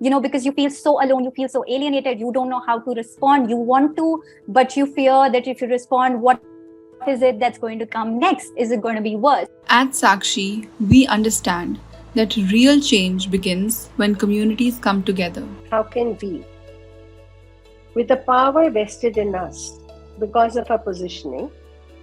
because you feel so alone, you feel so alienated, you don't know how to respond. You want to, but you fear that if you respond, what is it that's going to come next? Is it going to be worse? At Sakshi, we understand that real change begins when communities come together. How can we, with the power vested in us because of our positioning,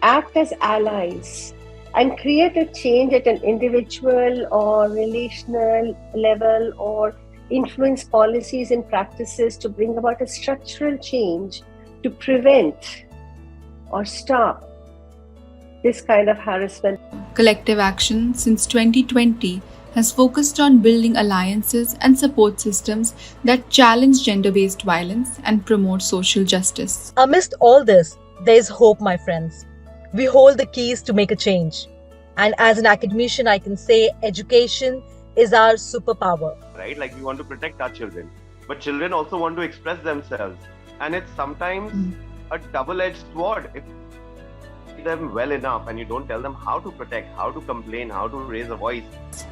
act as allies and create a change at an individual or relational level, or influence policies and practices to bring about a structural change to prevent or stop this kind of harassment? Collective action since 2020 has focused on building alliances and support systems that challenge gender-based violence and promote social justice. Amidst all this, there is hope, my friends. We hold the keys to make a change. And as an academician, I can say education is our superpower. Right? Like, we want to protect our children, but children also want to express themselves. And it's sometimes a double-edged sword. If you teach them well enough and you don't tell them how to protect, how to complain, how to raise a voice.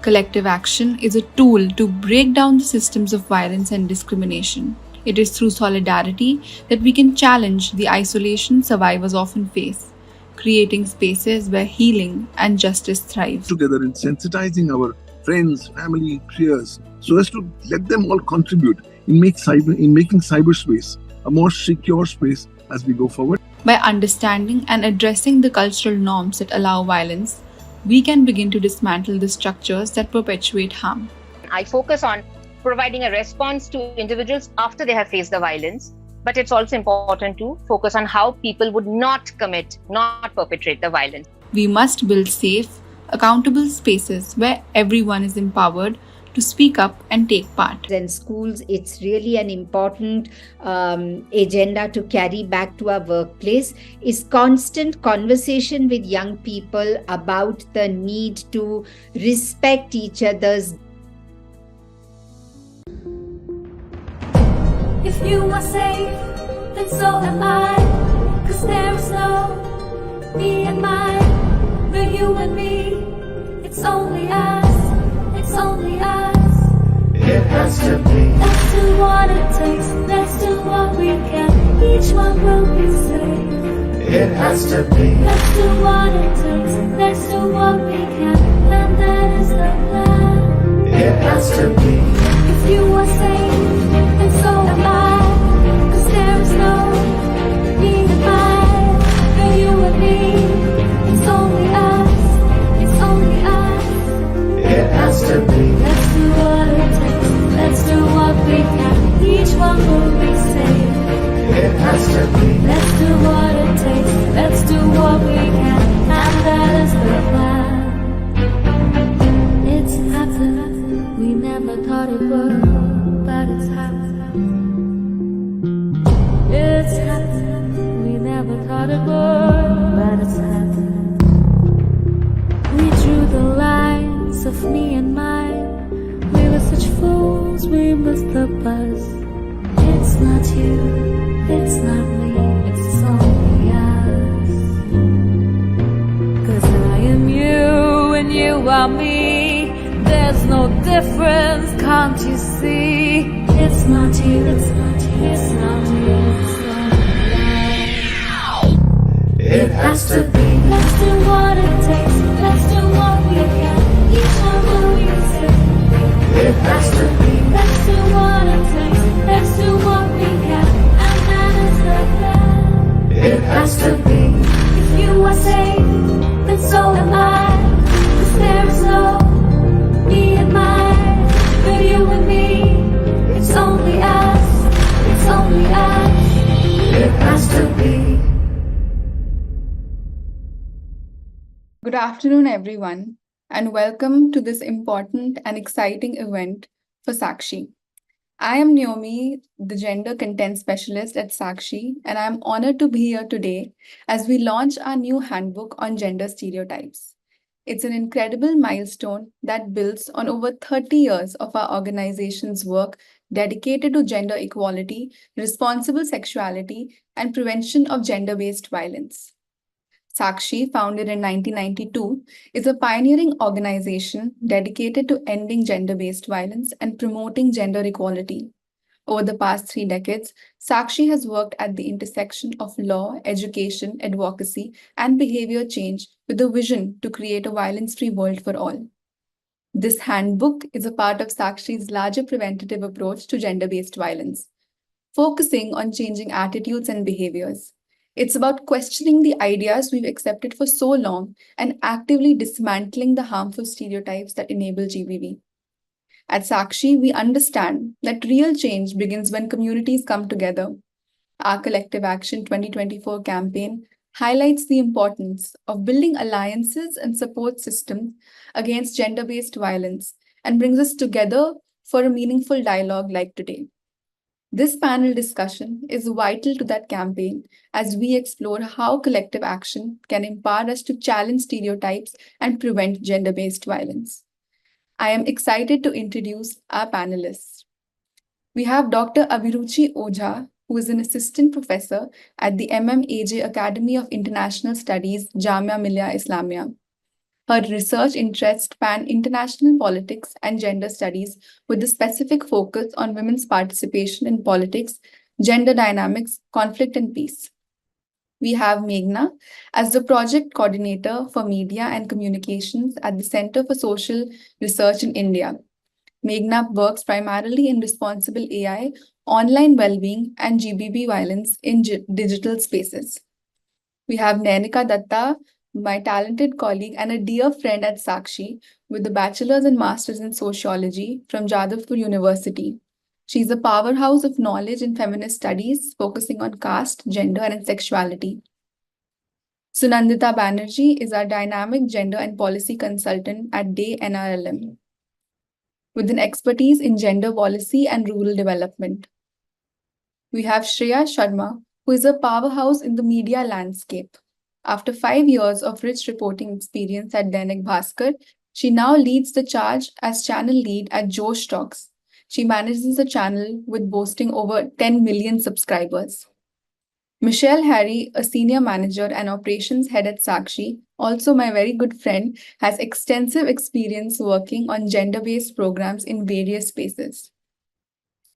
Collective action is a tool to break down the systems of violence and discrimination. It is through solidarity that we can challenge the isolation survivors often face, creating spaces where healing and justice thrive. Together in sensitizing our friends, family, peers, so as to let them all contribute in making cyberspace a more secure space as we go forward. By understanding and addressing the cultural norms that allow violence, we can begin to dismantle the structures that perpetuate harm. I focus on providing a response to individuals after they have faced the violence, but it's also important to focus on how people would not perpetrate the violence. We must build safe, accountable spaces where everyone is empowered to speak up and take part. In schools, it's really an important agenda to carry back to our workplace, is constant conversation with young people about the need to respect each other's. If you are safe, then so am I, 'cause there is no me and mine, the you and me, it's only us, it's only us. It has to be. Let's do what it takes, let's do what we can, each one will be safe. It has to be. Let's do what it takes, let's do what we can, and that is the plan. It has to be. If you are safe, then so am I, 'cause there is no me and mine, the you and me, it's only us, it's only us. It has to be. Let's do what it takes, let's do what we can, each one will be safe. It has to be. Let's do what it takes, let's do what we can, and that is the plan. It's happened, we never thought it would, but it's happened. It's happened, we never thought it would, but it's happened. We drew the lines of me and mine, we were such fools, we missed the bus. It's not you, it's not me, it's only us. 'Cause I am you and you are me, there's no difference, can't you see? It's not you, it's not you, it's not you, it's only us. It has to be. Let's do what it takes, let's do what we can, each one will be safe. It has to be. Let's do what it takes, let's do what we can, and that is the plan. It has to be. If you are safe, then so am I, 'cause there is no me and mine, but you and me, it's only us, it's only us. It has to be. Good afternoon, everyone, and welcome to this important and exciting event for Sakshi. I am Naomi, the Gender Content Specialist at Sakshi, and I am honored to be here today as we launch our new handbook on gender stereotypes. It's an incredible milestone that builds on over 30 years of our organization's work dedicated to gender equality, responsible sexuality, and prevention of gender-based violence. Sakshi, founded in 1992, is a pioneering organization dedicated to ending gender-based violence and promoting gender equality. Over the past 3 decades, Sakshi has worked at the intersection of law, education, advocacy, and behavior change with a vision to create a violence-free world for all. This handbook is a part of Sakshi's larger preventative approach to gender-based violence, focusing on changing attitudes and behaviors. It's about questioning the ideas we've accepted for so long and actively dismantling the harmful stereotypes that enable GBV. At Sakshi, we understand that real change begins when communities come together. Our Collective Action 2024 campaign highlights the importance of building alliances and support systems against gender based violence and brings us together for a meaningful dialogue like today. This panel discussion is vital to that campaign as we explore how collective action can empower us to challenge stereotypes and prevent gender based violence. I am excited to introduce our panelists. We have Dr. Abhiruchi Ojha, who is an assistant professor at the MMAJ Academy of International Studies, Jamia Millia Islamia. Her research interests span international politics and gender studies with a specific focus on women's participation in politics, gender dynamics, conflict, and peace. We have Meghna as the project coordinator for media and communications at the Center for Social Research in India. Meghna works primarily in responsible AI, online well-being, and GBB violence in digital spaces. We have Nainika Datta, my talented colleague and a dear friend at Sakshi, with a bachelor's and master's in sociology from Jadavpur University. She's a powerhouse of knowledge in feminist studies, focusing on caste, gender, and sexuality. Sunandita Banerjee is our dynamic gender and policy consultant at DAY NRLM, with an expertise in gender policy and rural development. We have Shreya Sharma, who is a powerhouse in the media landscape. After 5 years of rich reporting experience at Dainik Bhaskar, she now leads the charge as channel lead at Josh Talks. She manages a channel with boasting over 10 million subscribers. Michelle Harry, a senior manager and operations head at Sakshi, also my very good friend, has extensive experience working on gender-based programs in various spaces.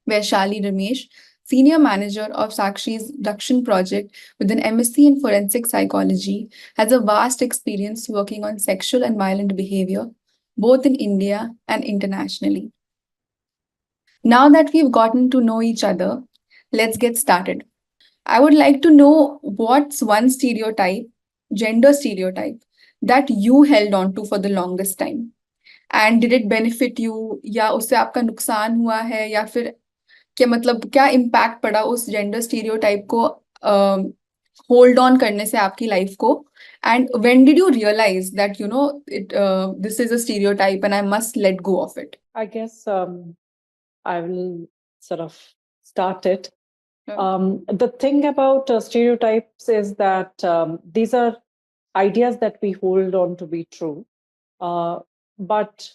Vaishali Ramesh, senior manager of Sakshi's Dakshin project with an MSc in forensic psychology, has a vast experience working on sexual and violent behavior, both in India and internationally. Now that we've gotten to know each other, let's get started. I would like to know what's one stereotype, gender stereotype, that you held on to for the longest time. And did it benefit you? या उससे आपका नुकसान हुआ है या फिर क्या मतलब क्या इम्पैक्ट पड़ा उस जेंडर स्टीरियोटाइप को होल्ड ऑन करने से आपकी लाइफ को and when did you realise that you know it this is a stereotype and I must let go of it I guess I will sort of start it. The thing about stereotypes is that these are ideas that we hold on to be true, but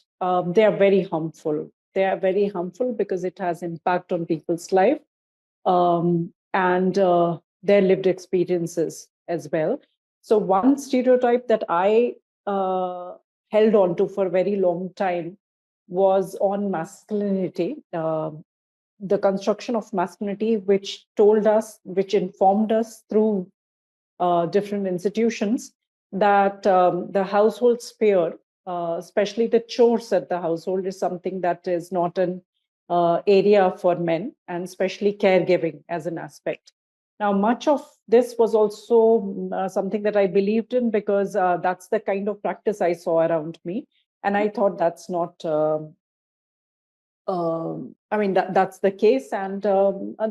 they are very harmful. They are very harmful because it has impact on people's life and their lived experiences as well. So one stereotype that I held on to for a very long time was on masculinity. The construction of masculinity, which told us, which informed us through different institutions, that the household sphere, especially the chores at the household, is something that is not an area for men, and especially caregiving as an aspect. Now, much of this was also something that I believed in because that's the kind of practice I saw around me. And I thought that's not... I mean, that's the case, and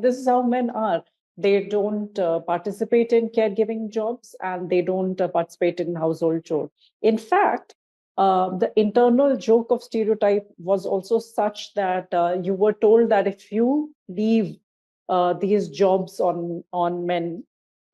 this is how men are. They don't participate in caregiving jobs, and they don't participate in household chores. In fact, the internal joke of stereotype was also such that you were told that if you leave these jobs on men,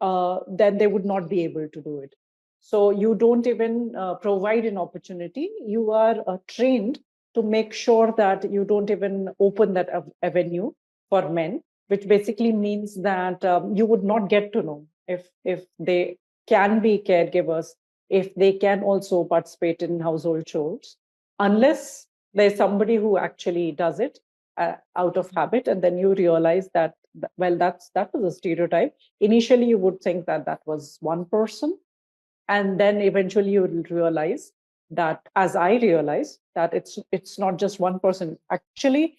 then they would not be able to do it. So you don't even provide an opportunity. You are trained to make sure that you don't even open that avenue for men, which basically means that you would not get to know if they can be caregivers if they can also participate in household chores, unless there's somebody who actually does it out of habit, and then you realize that, well, that was a stereotype. Initially, you would think that that was one person, and then eventually you will realize that, as I realize, that it's not just one person. Actually,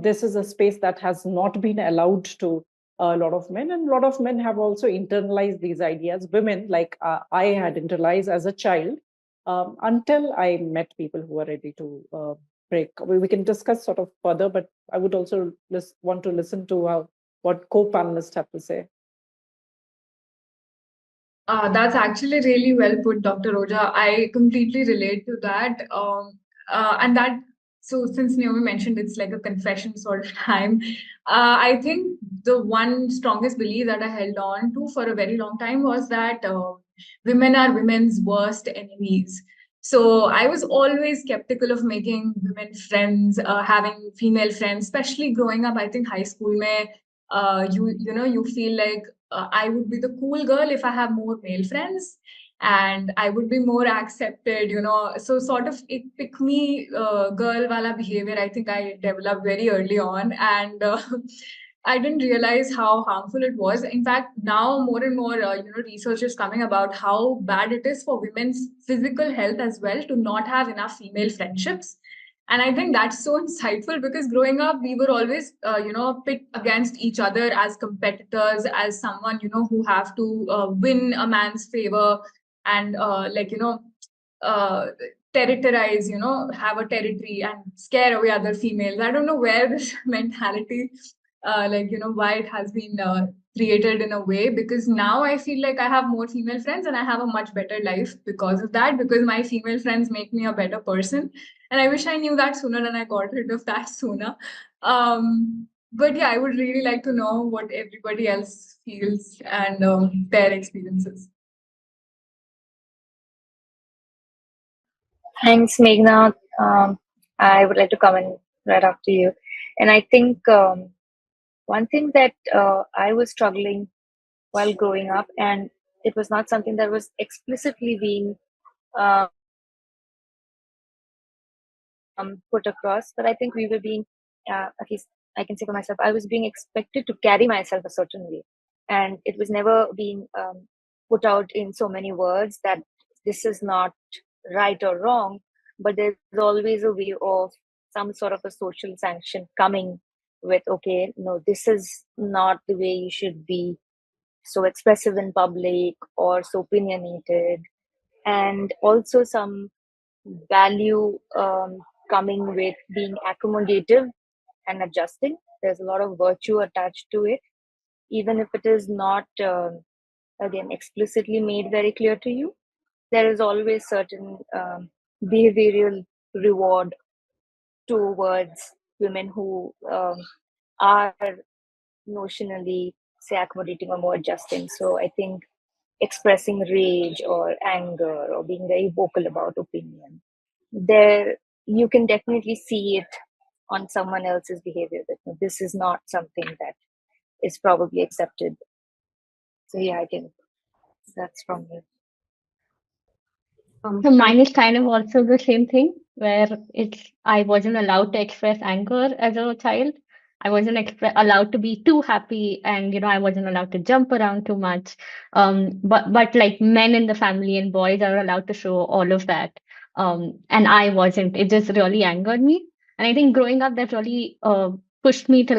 this is a space that has not been allowed to a lot of men, and a lot of men have also internalized these ideas. Women, like I had internalized as a child, until I met people who are ready to break. We can discuss sort of further, but I would also want to listen to what co-panelists have to say. That's actually really well put, Dr. Roja. I completely relate to that. And that, so since Naomi mentioned it's like a confession sort of time, I think the one strongest belief that I held on to for a very long time was that women are women's worst enemies. So I was always skeptical of making women friends, having female friends, especially growing up. I think high school mein, you feel like I would be the cool girl if I have more male friends, and I would be more accepted, So sort of it pick me girl wala behavior, I think I developed very early on, and I didn't realize how harmful it was. In fact, now more and more, research is coming about how bad it is for women's physical health as well to not have enough female friendships. And I think that's so insightful because growing up, we were always, pit against each other as competitors, as someone, who have to win a man's favor and, uh, territorize, have a territory and scare away other females. I don't know where this mentality, why it has been created in a way, because now I feel like I have more female friends and I have a much better life because of that, because my female friends make me a better person. And I wish I knew that sooner and I got rid of that sooner. But yeah, I would really like to know what everybody else feels and their experiences. Thanks, Meghna. I would like to come in right after you. And I think one thing that I was struggling while growing up, and it was not something that was explicitly being put across, but I think we were being, at least I can say for myself, I was being expected to carry myself a certain way. And it was never being put out in so many words that this is not right or wrong, but there's always a way of some sort of a social sanction coming with, okay, no, this is not the way you should be so expressive in public or so opinionated. And also some value coming with being accommodative and adjusting. There's a lot of virtue attached to it, even if it is not, again, explicitly made very clear to you. There is always certain behavioral reward towards women who are notionally, say, accommodating or more adjusting. So I think expressing rage or anger or being very vocal about opinion, there you can definitely see it on someone else's behavior that no, this is not something that is probably accepted. So yeah, I think that's from me. So mine is kind of also the same thing where I wasn't allowed to express anger as a child. I wasn't allowed to be too happy, and I wasn't allowed to jump around too much. But like men in the family and boys are allowed to show all of that. And I wasn't. It just really angered me. And I think growing up that really pushed me to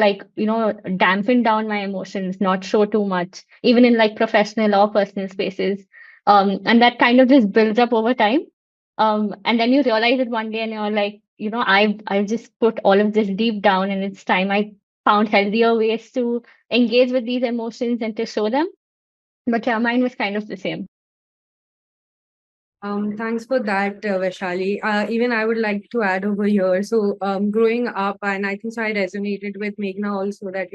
dampen down my emotions, not show too much, even in like professional or personal spaces. And that kind of just builds up over time. And then you realize it one day and you're like, I've just put all of this deep down, and it's time I found healthier ways to engage with these emotions and to show them. But yeah, mine was kind of the same. Thanks for that, Vaishali. Even I would like to add over here. So, growing up, and I think so I resonated with Meghna also that,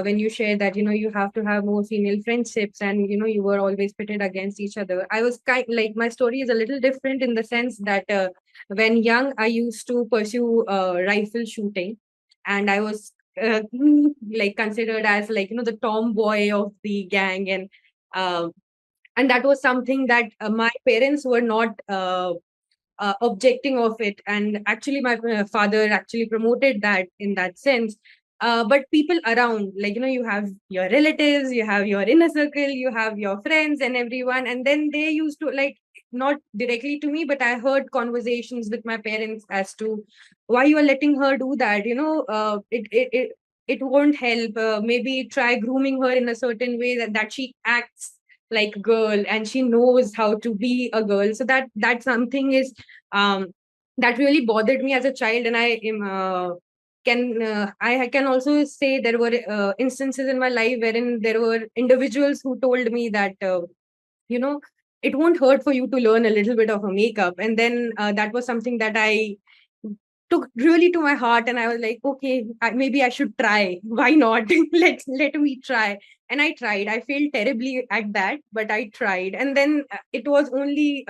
when you share that, you have to have more female friendships and, you were always pitted against each other. I was my story is a little different in the sense that when young, I used to pursue rifle shooting, and I was considered as the tomboy of the gang. And and that was something that my parents were not objecting of it, and actually my father actually promoted that in that sense. But people around, like, you have your relatives, you have your inner circle, you have your friends and everyone, and then they used to, like, not directly to me, but I heard conversations with my parents as to why you are letting her do that. It won't help. Maybe try grooming her in a certain way that she acts like a girl and she knows how to be a girl. So that something is um that really bothered me as a child. And I can also say there were instances in my life wherein there were individuals who told me that you know it won't hurt for you to learn a little bit of a makeup. And then that was something that I took really to my heart, and I was like, okay, maybe I should try. Why not? Let me try. And I tried. I failed terribly at that, but I tried. And then it was only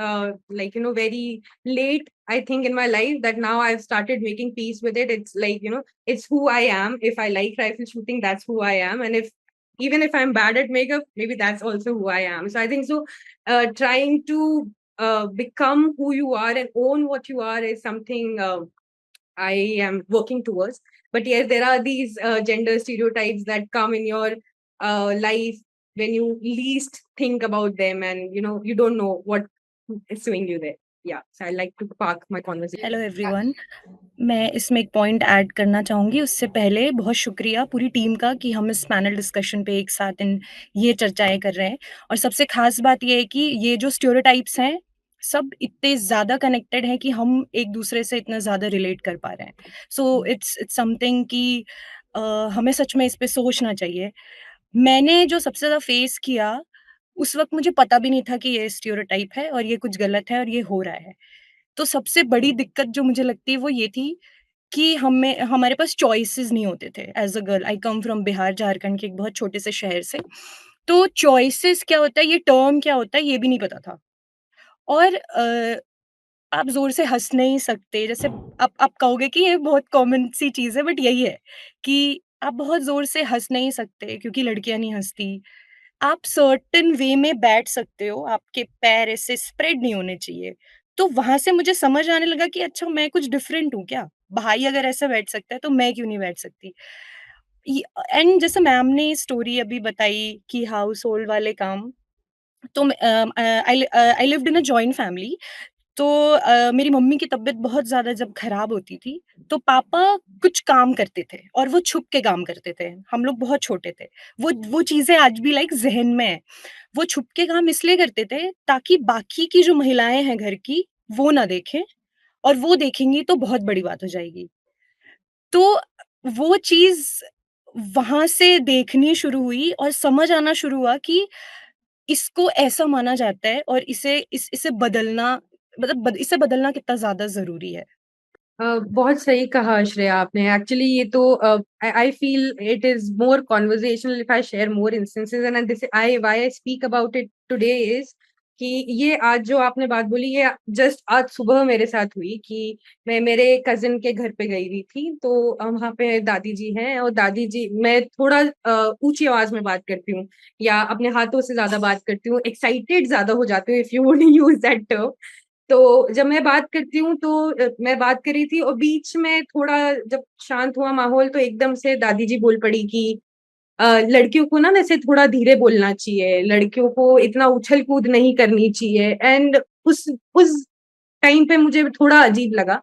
very late, I think, in my life, that now I've started making peace with it. It's like, it's who I am. If I like rifle shooting, that's who I am. And if even if I'm bad at makeup, maybe that's also who I am. So I think so trying to become who you are and own what you are is something I am working towards. But yes, there are these gender stereotypes that come in your life when you least think about them, and you don't know what is swinging you there. Yeah, so I like to park my conversation. Hello everyone, मैं इसमें एक point add करना चाहूँगी। उससे पहले बहुत शुक्रिया पूरी टीम का कि हम इस पैनल डिस्कशन पे एक साथ ये चर्चाएँ कर रहे हैं। और सबसे ख़ास बात ये है कि ये जो स्टीरियोटाइप्स हैं, सब इतने ज़्यादा कनेक्टेड हैं कि हम एक-दूसरे से इतना ज़्यादा रिलेट कर पा रहे हैं। सो इट्स समथिंग कि हमें सच में इस पे सोचना चाहिए। मैंने जो सबसे ज़्यादा फेस किया, उस वक़्त मुझे पता भी नहीं था कि ये स्टीरियोटाइप है और ये कुछ गलत है और ये हो रहा है। तो सबसे बड़ी दिक्कत जो मुझे लगती है वो ये थी कि हमारे पास चॉइसेस नहीं होते थे as a girl. I come from Bihar, Jharkhand के एक बहुत छोटे से शहर से। तो चॉइसेस क्या होता है, ये टर्म क्या होता है, ये भी नहीं पता था। और आप ज़ोर से हँस नहीं सकते। जैसे आप कहोगे कि ये बहुत कॉमन सी चीज़ है, बट यही है कि आप बहुत ज़ोर से हँस नहीं सकते क्योंकि लड़कियाँ नहीं हँसती। आप सर्टेन वे में बैठ सकते हो, आपके पैर ऐसे स्प्रेड नहीं होने चाहिए। तो वहाँ से मुझे समझ आने लगा कि अच्छा, मैं कुछ डिफरेंट हूँ क्या? भाई अगर ऐसे बैठ सकता है तो मैं क्यों नहीं बैठ सकती? इ एंड जैसे मैम ने स्टोरी अभी बताई कि हाउस होल्ड वाले काम, तो I lived in a joint family. तो मेरी मम्मी की तबीयत बहुत ज़्यादा जब खराब होती थी, तो पापा कुछ काम करते थे और वो छुप के काम करते थे। हम लोग बहुत छोटे थे। वो चीज़ें आज भी लाइक ज़हन में हैं। वो छुप के काम इसलिए करते थे ताकि बाकी की जो महिलाएँ हैं घर की, वो ना देखें, और वो देखेंगी तो बहुत बड़ी बात हो जाएगी। तो वो चीज़ वहाँ से देखनी शुरू हुई और समझ आना शुरू हुआ कि इसको ऐसा माना जाता है और इसे बदलना, मतलब इसे बदलना कितना ज़्यादा ज़रूरी है। बहुत सही कहा श्रेया आपने। एक्चुअली ये तो I feel it is more conversational if I share more instances, and this I why I speak about it today is कि ये आज जो आपने बात बोली, ये जस्ट आज सुबह मेरे साथ हुई कि मैं मेरे कजिन के घर पे गई हुई थी। तो वहाँ पे दादी जी हैं, और दादी जी, मैं थोड़ा ऊंची आवाज में बात करती हूँ या अपने हाथों से ज्यादा बात करती हूँ, एक्साइटेड ज्यादा हो जाती हूँ, if you would use that term. तो जब मैं बात करती हूँ तो मैं बात कर रही थी, और बीच में थोड़ा जब शांत हुआ माहौल, तो एकदम से दादी जी बोल पड़ी कि लड़कियों को ना वैसे थोड़ा धीरे बोलना चाहिए, लड़कियों को इतना उछल कूद नहीं करनी चाहिए। एंड उस टाइम पे मुझे थोड़ा अजीब लगा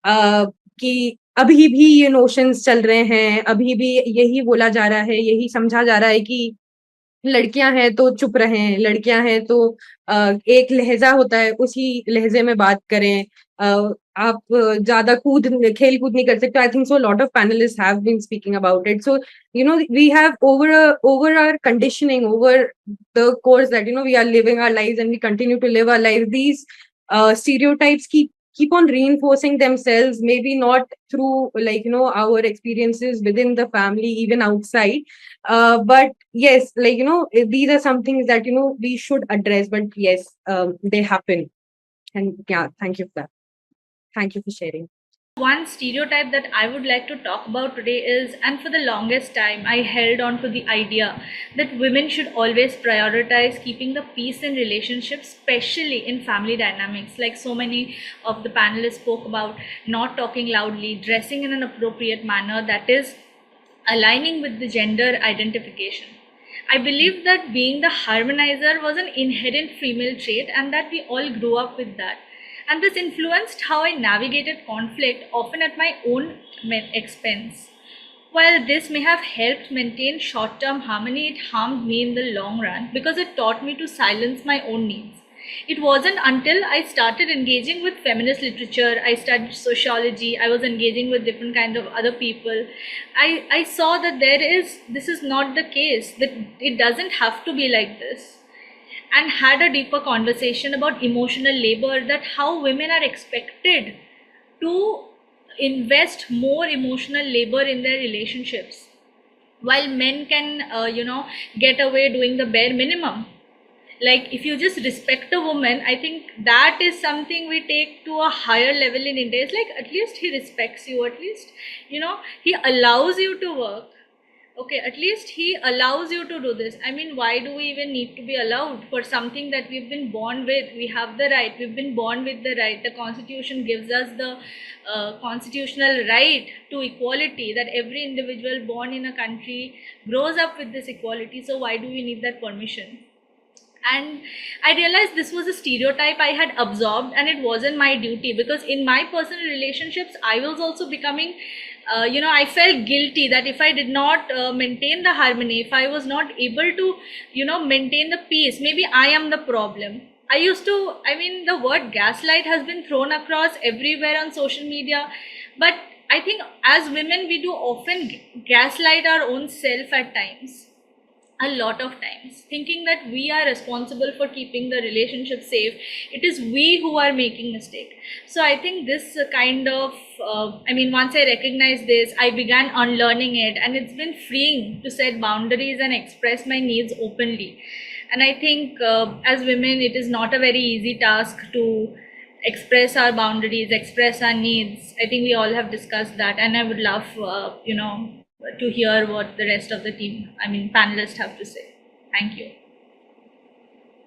कि अभी भी ये नोशंस चल रहे हैं, अभी भी यही बोला जा रहा है, यही समझा जा रहा है कि लड़कियां हैं तो चुप रहें, लड़कियां हैं तो एक लहजा होता है, उसी लहजे में बात करें। आप ज्यादा खेल कूद नहीं कर सकते। I think so lot of panelist have been speaking about it. So we have over our conditioning, over the course that we are living our lives and we continue to live our life, these stereotypes keep on reinforcing themselves, maybe not through our experiences within the family, even outside, but yes, these are some things that we should address. But yes, they happen. And yeah, thank you for that. Thank you for sharing. One stereotype that I would like to talk about today is, and for the longest time, I held on to the idea that women should always prioritize keeping the peace in relationships, especially in family dynamics. Like so many of the panelists spoke about, not talking loudly, dressing in an appropriate manner that is aligning with the gender identification. I believe that being the harmonizer was an inherent female trait and that we all grew up with that. And this influenced how I navigated conflict, often at my own expense. While this may have helped maintain short term harmony, it harmed me in the long run because it taught me to silence my own needs. It wasn't until I started engaging with feminist literature, I studied sociology, I was engaging with different kind of other people. I saw that this is not the case, that it doesn't have to be like this. And had a deeper conversation about emotional labor, that how women are expected to invest more emotional labor in their relationships, while men can, get away doing the bare minimum. Like if you just respect a woman, I think that is something we take to a higher level in India. It's like at least he respects you, at least he allows you to work. Okay, at least he allows you to do this. I mean, why do we even need to be allowed for something that we've been born with? We have the right, we've been born with the right. The constitution gives us the constitutional right to equality, that every individual born in a country grows up with this equality. So why do we need that permission? And I realized this was a stereotype I had absorbed, and it wasn't my duty, because in my personal relationships I was also becoming I felt guilty that if I did not maintain the harmony, if I was not able to maintain the peace, maybe I am the problem. The word gaslight has been thrown across everywhere on social media, but I think as women we do often gaslight our own self at times, a lot of times, thinking that we are responsible for keeping the relationship safe. It is we who are making mistake. So I think this kind of once I recognized this, I began unlearning it, and it's been freeing to set boundaries and express my needs openly. And I think as women, it is not a very easy task to express our boundaries, express our needs. I think we all have discussed that, and I would love to hear what the rest of the panelists have to say. Thank you.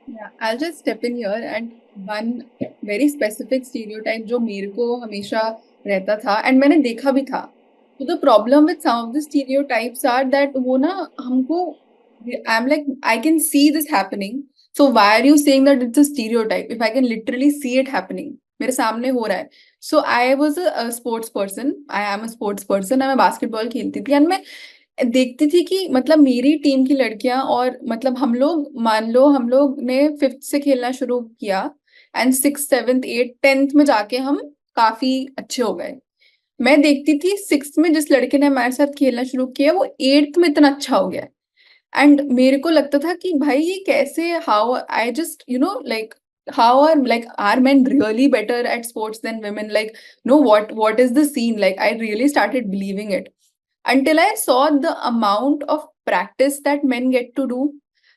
Yeah, I'll just step in here, and one very specific stereotype जो मेरे को हमेशा रहता था and मैंने देखा भी था. So the problem with some of the stereotypes are that वो ना हमको, I'm like, I can see this happening. So why are you saying that it's a stereotype if I can literally see it happening? मेरे सामने हो रहा है. So I was a sports person. I am a sports person. मैं basketball खेलती थी, and मैं देखती थी कि मतलब मेरी टीम की लड़कियां, और मतलब हम लोग, मान लो हम लोग ने 5th से खेलना शुरू किया, and 6th 7th 8th 10th में जाके हम काफी अच्छे हो गए. मैं देखती थी 6th में जिस लड़के ने हमारे साथ खेलना शुरू किया वो 8th में इतना अच्छा हो गया. एंड मेरे को लगता था कि भाई ये कैसे, how I just like how are men really better at sports than women? Like, no, what is the scene? Like, I really started believing it until I saw the amount of practice that men get to do,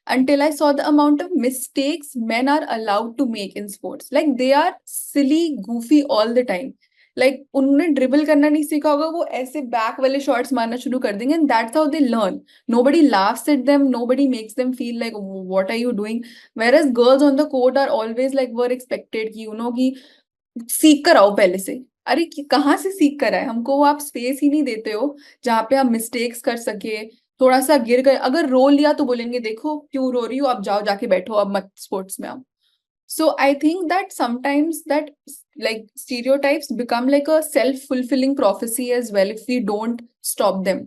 until I saw the amount of mistakes men are allowed to make in sports. Like, they are silly, goofy all the time. Like, उन्होंने dribble करना नहीं सीखा होगा, वो ऐसे back वाले shots मारना शुरू कर देंगे, and that's how they learn. Nobody laughs at them, nobody makes them feel like, what are you doing? Whereas girls on the court are always like, were expected कि कि सीख कर आओ पहले से. अरे कहाँ से सीख कर आए? हमको वो आप स्पेस ही नहीं देते हो जहाँ पे हम मिस्टेक्स कर सके. थोड़ा सा गिर गए, अगर रो लिया तो बोलेंगे देखो क्यों रो रही हो, अब जाओ जाके बैठो, अब मत स्पोर्ट्स में आओ. So I think that sometimes that like stereotypes become like a self-fulfilling prophecy as well if we don't stop them.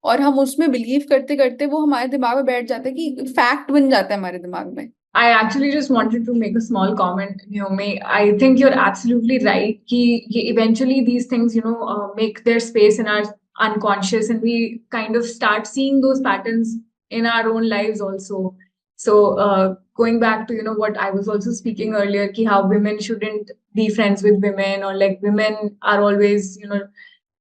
और हम उसमें बिलीव करते करते वो हमारे दिमाग में बैठ जाता है कि फैक्ट बन जाता है हमारे दिमाग में. I actually just wanted to make a small comment, Naomi. I think you're absolutely right. Eventually these things, make their space in our unconscious, and we kind of start seeing those patterns in our own lives also. So going back to, what I was also speaking earlier, how women shouldn't be friends with women, or like women are always,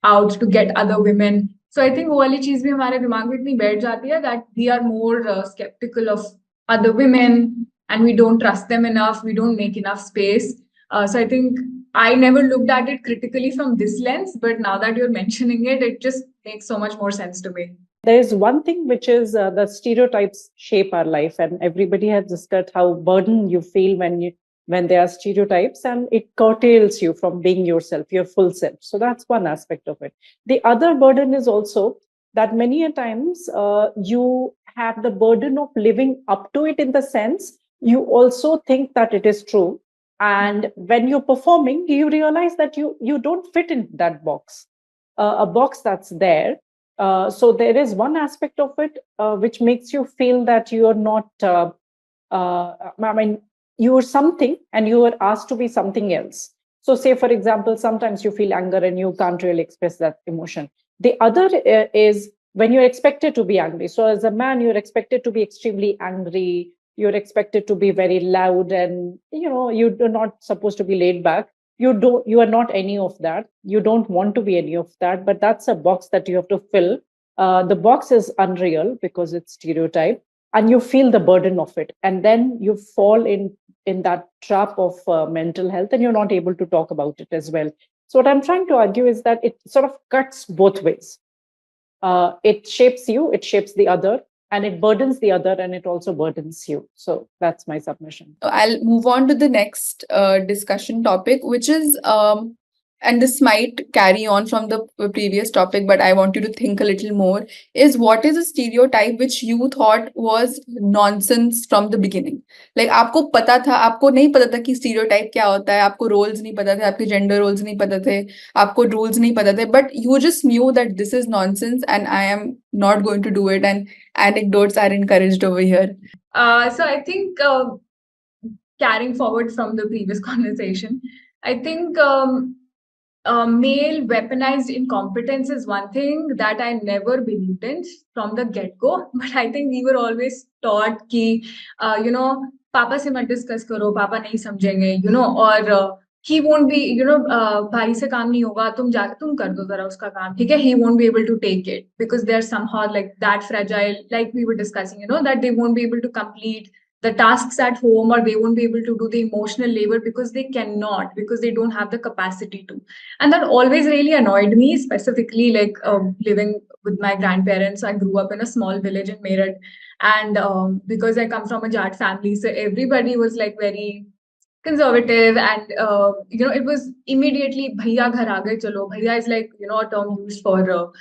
out to get other women. So I think वो वाली चीज भी हमारे दिमाग में इतनी बैठ जाती है that we are more skeptical of other women, and we don't trust them enough, we don't make enough space. So I think I never looked at it critically from this lens, but now that you're mentioning it, it just makes so much more sense to me. There's one thing which is the stereotypes shape our life, and everybody has discussed how burdened you feel when there are stereotypes, and it curtails you from being yourself, your full self. So that's one aspect of it. The other burden is also that many a times you have the burden of living up to it, in the sense you also think that it is true, and when you're performing you realize that you don't fit in that box, a box that's there. So there is one aspect of it which makes you feel that you are not, I mean, you are something and you are asked to be something else. So say, for example, sometimes you feel anger and you can't really express that emotion. The other is when you're expected to be angry. So as a man, you're expected to be extremely angry. You're expected to be very loud, and you're not supposed to be laid back. You are not any of that. You don't want to be any of that, but that's a box that you have to fill. The box is unreal because it's stereotype, and you feel the burden of it, and then you fall in that trap of mental health, and you're not able to talk about it as well. So what I'm trying to argue is that it sort of cuts both ways. It shapes you, it shapes the other, and it burdens the other, and it also burdens you. So that's my submission. I'll move on to the next discussion topic, which is, and this might carry on from the previous topic, but I want you to think a little more, is what is a stereotype which you thought was nonsense from the beginning? Like, आपको पता था, आपको नहीं पता था कि stereotype क्या होता है, आपको roles नहीं पता थे, आपके gender roles नहीं पता थे, आपको rules नहीं पता थे, but you just knew that this is nonsense and I am not going to do it, and anecdotes are encouraged over here. So I think carrying forward from the previous conversation, I think male weaponized incompetence is one thing that I never believed in from the get-go. But I think we were always taught कि पापा से मत discuss करो, पापा नहीं समझेंगे, और he won't be, भाई से काम नहीं होगा, तुम कर दो जरा उसका काम, ठीक है? He won't be able to take it because they're somehow like that fragile, like we were discussing, that they won't be able to complete the tasks at home, or they won't be able to do the emotional labor because they cannot, because they don't have the capacity to. And that always really annoyed me, specifically like living with my grandparents. I grew up in a small village in Meerut, and because I come from a Jat family, so everybody was like very conservative, and it was immediately bhaiya ghar aa gaye chalo. Bhaiya is like a term used for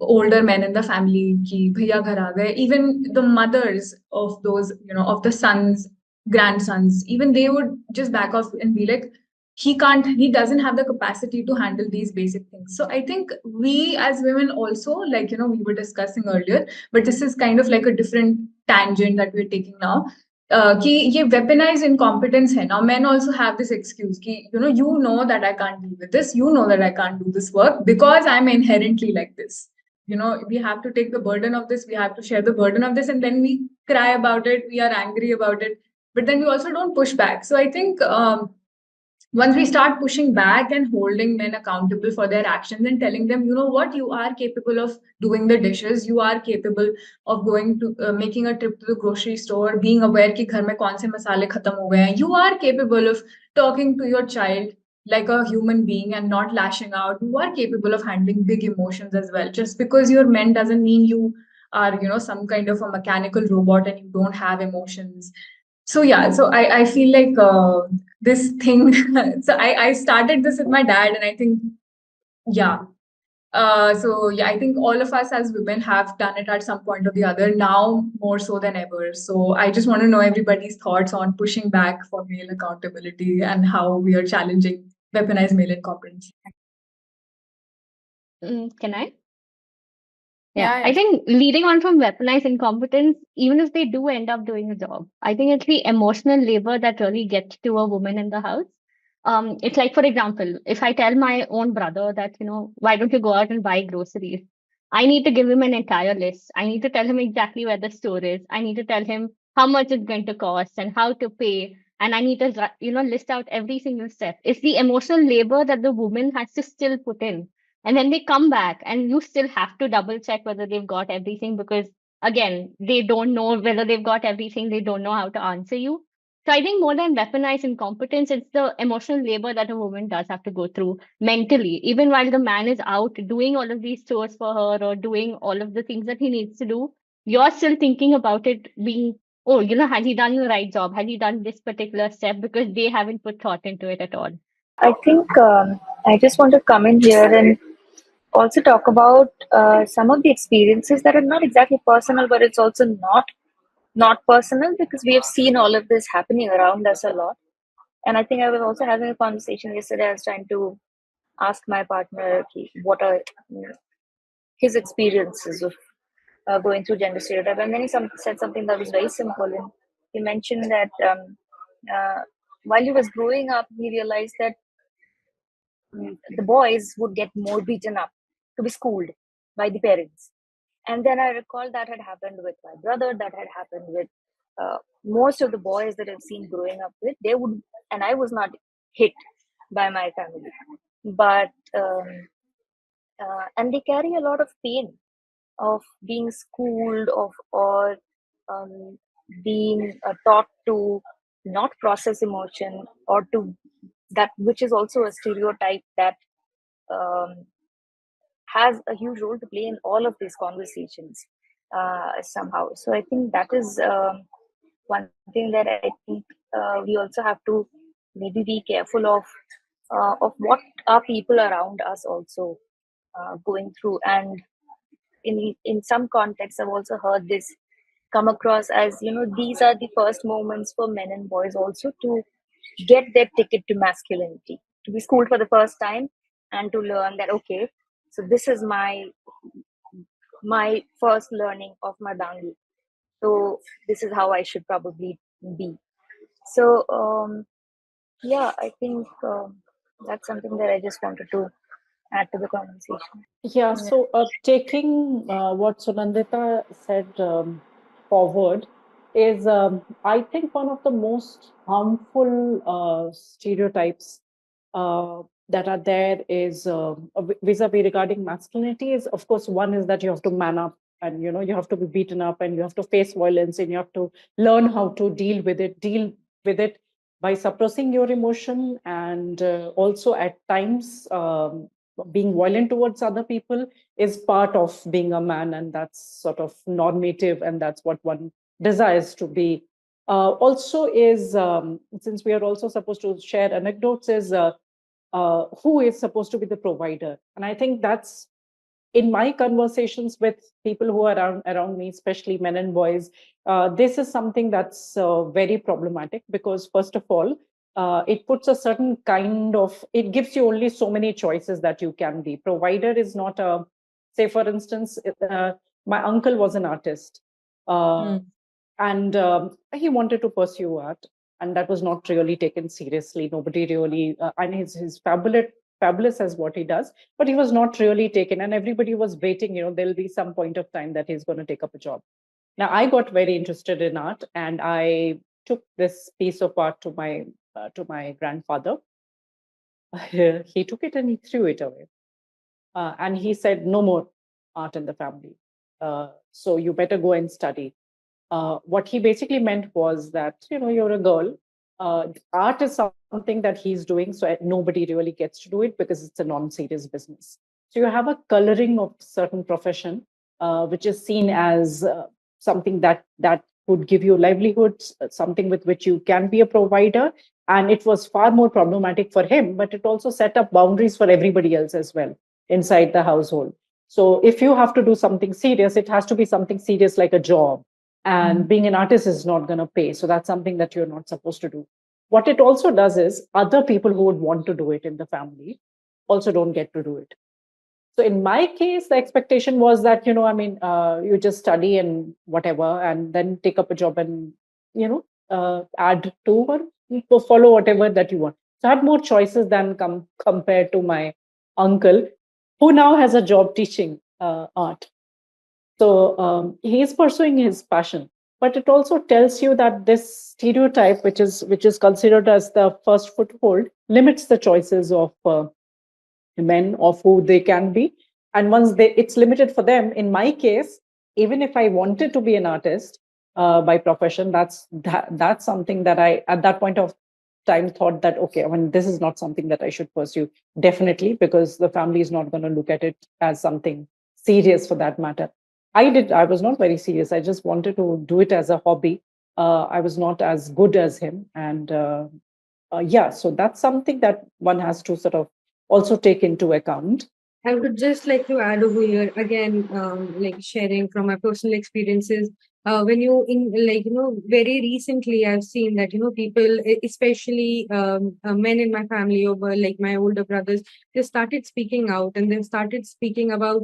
older men in the family, ki bhaiya ghar aa gaye. Even the mothers of those of the sons, grandsons, even they would just back off and be like, he doesn't have the capacity to handle these basic things. So I think we as women also, like we were discussing earlier, but this is kind of like a different tangent that we're taking now, कि ये weaponized incompetence है. Now men also have this excuse कि you know that I can't deal with this, you know that I can't do this work because I'm inherently like this. We have to take the burden of this, we have to share the burden of this, and then we cry about it, we are angry about it, but then we also don't push back. So I think once we start pushing back and holding men accountable for their actions and telling them, what, you are capable of doing the dishes, you are capable of going to making a trip to the grocery store, being aware कि घर में कौन से मसाले खत्म हो गए हैं, you are capable of talking to your child like a human being and not lashing out, you are capable of handling big emotions as well. Just because you're men doesn't mean you are some kind of a mechanical robot and you don't have emotions. So yeah, so I feel like this thing, so I started this with my dad, and I think, yeah. So yeah, I think all of us as women have done it at some point or the other, now more so than ever. So I just want to know everybody's thoughts on pushing back for male accountability and how we are challenging weaponized male incompetence. Can I? Yeah. I think leading on from weaponized incompetence, even if they do end up doing a job, I think it's the emotional labor that really gets to a woman in the house. It's like, for example, if I tell my own brother that, why don't you go out and buy groceries? I need to give him an entire list. I need to tell him exactly where the store is. I need to tell him how much it's going to cost and how to pay. And I need to, list out every single step. It's the emotional labor that the woman has to still put in. And then they come back and you still have to double check whether they've got everything, because again, they don't know whether they've got everything. They don't know how to answer you. So I think more than weaponized incompetence, it's the emotional labor that a woman does have to go through mentally. Even while the man is out doing all of these chores for her or doing all of the things that he needs to do, you're still thinking about it being, oh, has he done the right job? Has he done this particular step? Because they haven't put thought into it at all. I think I just want to come in here and also talk about some of the experiences that are not exactly personal, but it's also not personal, because we have seen all of this happening around us a lot. And I think I was also having a conversation yesterday. I was trying to ask my partner what are his experiences of going through gender stereotype, and then he said something that was very simple. And he mentioned that uh, while he was growing up, he realized that the boys would get more beaten up to be schooled by the parents. And then I recall that had happened with my brother, that had happened with most of the boys that I've seen growing up with. They would, and I was not hit by my family, but and they carry a lot of pain of being schooled of, or being taught to not process emotion, or to that, which is also a stereotype that um, has a huge role to play in all of these conversations somehow. So I think that is one thing that I think we also have to maybe be careful of what are people around us also going through. And in some contexts, I've also heard this come across as, these are the first moments for men and boys also to get their ticket to masculinity, to be schooled for the first time, and to learn that, okay, so this is my first learning of my boundary, so this is how I should probably be. So yeah, I think that's something that I just wanted to add to the conversation. Yeah, so taking what Sunandita said forward is, I think, one of the most harmful stereotypes that are there is vis-a-vis regarding masculinity is, of course, one is that you have to man up, and you have to be beaten up, and you have to face violence, and you have to learn how to deal with it by suppressing your emotion, and also at times being violent towards other people is part of being a man, and that's sort of normative, and that's what one desires to be. Also is, since we are also supposed to share anecdotes, is who is supposed to be the provider. And I think that's, in my conversations with people who are around me, especially men and boys, this is something that's very problematic, because first of all, it puts a certain kind of, it gives you only so many choices that you can be. Provider is not a, say for instance, my uncle was an artist, and he wanted to pursue art, and that was not really taken seriously. Nobody really, and his fabulous as what he does, but he was not really taken, and everybody was waiting, there'll be some point of time that he's going to take up a job. Now I got very interested in art, and I took this piece of art to my grandfather. He took it and he threw it away, and he said, no more art in the family, so you better go and study. What he basically meant was that, you're a girl. Art is something that he's doing, so nobody really gets to do it because it's a non-serious business. So you have a coloring of certain profession, which is seen as something that would give you livelihoods, something with which you can be a provider. And it was far more problematic for him, but it also set up boundaries for everybody else as well inside the household. So if you have to do something serious, it has to be something serious like a job, and being an artist is not going to pay. So that's something that you're not supposed to do. What it also does is other people who would want to do it in the family also don't get to do it. So in my case, the expectation was that, you just study and whatever, and then take up a job and, add to or follow whatever that you want. So I had more choices than compared to my uncle, who now has a job teaching art. So he is pursuing his passion, but it also tells you that this stereotype, which is considered as the first foothold, limits the choices of men of who they can be. And once it's limited for them, in my case, even if I wanted to be an artist, by profession. That's something that I, at that point of time, thought that, okay, I mean, this is not something that I should pursue, definitely, because the family is not going to look at it as something serious for that matter. I was not very serious. I just wanted to do it as a hobby. I was not as good as him. And yeah, so that's something that one has to sort of also take into account. I would just like to add over here again, like sharing from my personal experiences. When you in like very recently, I've seen that people, especially men in my family, or like my older brothers, they started speaking out, and they started speaking about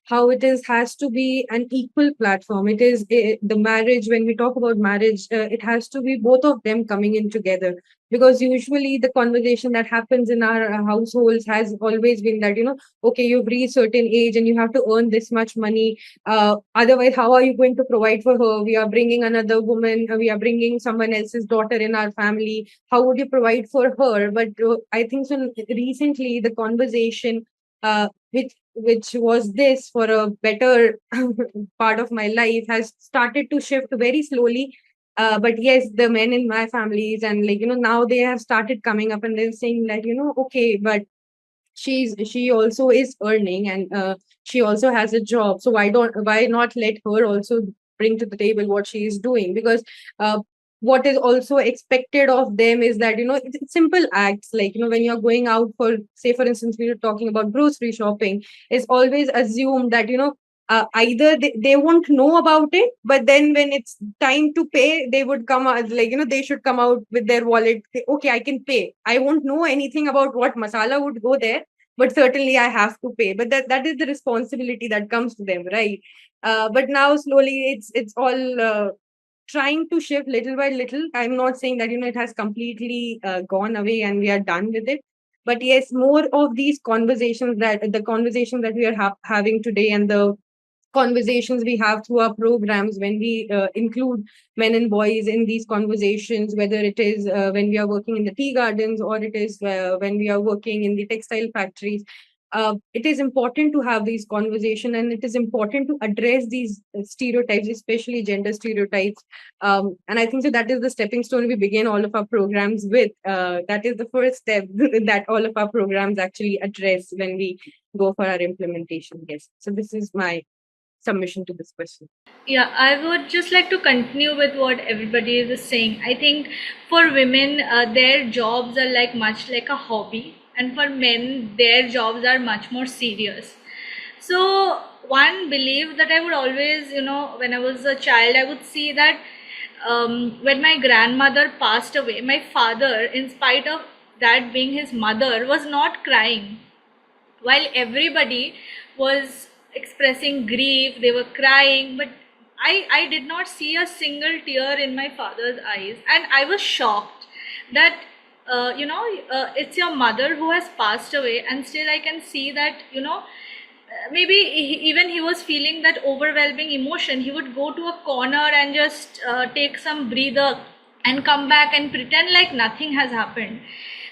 how it is has to be an equal platform. It is the marriage. When we talk about marriage, it has to be both of them coming in together, because usually the conversation that happens in our households has always been that okay, you've reached certain age and you have to earn this much money, otherwise how are you going to provide for her? We are bringing another woman, we are bringing someone else's daughter in our family, how would you provide for her? But I think so recently the conversation, which was this for a better part of my life, has started to shift very slowly. But yes, the men in my families, and now they have started coming up and they're saying that okay, but she also is earning, and she also has a job, so why not let her also bring to the table what she is doing? Because what is also expected of them is that it's simple acts, like when you're going out for, say for instance, we were talking about grocery shopping, it's always assumed that either they won't know about it, but then when it's time to pay, they would come out, like they should come out with their wallet, say, okay, I can pay, I won't know anything about what masala would go there, but certainly I have to pay. But that is the responsibility that comes to them, right? But now slowly it's all trying to shift little by little. I'm not saying that it has completely gone away and we are done with it, but yes, more of these conversations, that the conversations that we are having today, and the conversations we have through our programs, when we include men and boys in these conversations, whether it is when we are working in the tea gardens, or it is when we are working in the textile factories, it is important to have these conversations, and it is important to address these stereotypes, especially gender stereotypes. And I think so that is the stepping stone we begin all of our programs with. That is the first step that all of our programs actually address when we go for our implementation. Yes, so this is my submission to this question. Yeah, I would just like to continue with what everybody is saying. I think for women, their jobs are like much like a hobby, and for men, their jobs are much more serious. So one belief that I would always, when I was a child, I would see that when my grandmother passed away, my father, in spite of that being his mother, was not crying. While everybody was expressing grief, they were crying, but I did not see a single tear in my father's eyes, and I was shocked that it's your mother who has passed away, and still I can see that maybe even he was feeling that overwhelming emotion, he would go to a corner and just take some breather and come back and pretend like nothing has happened.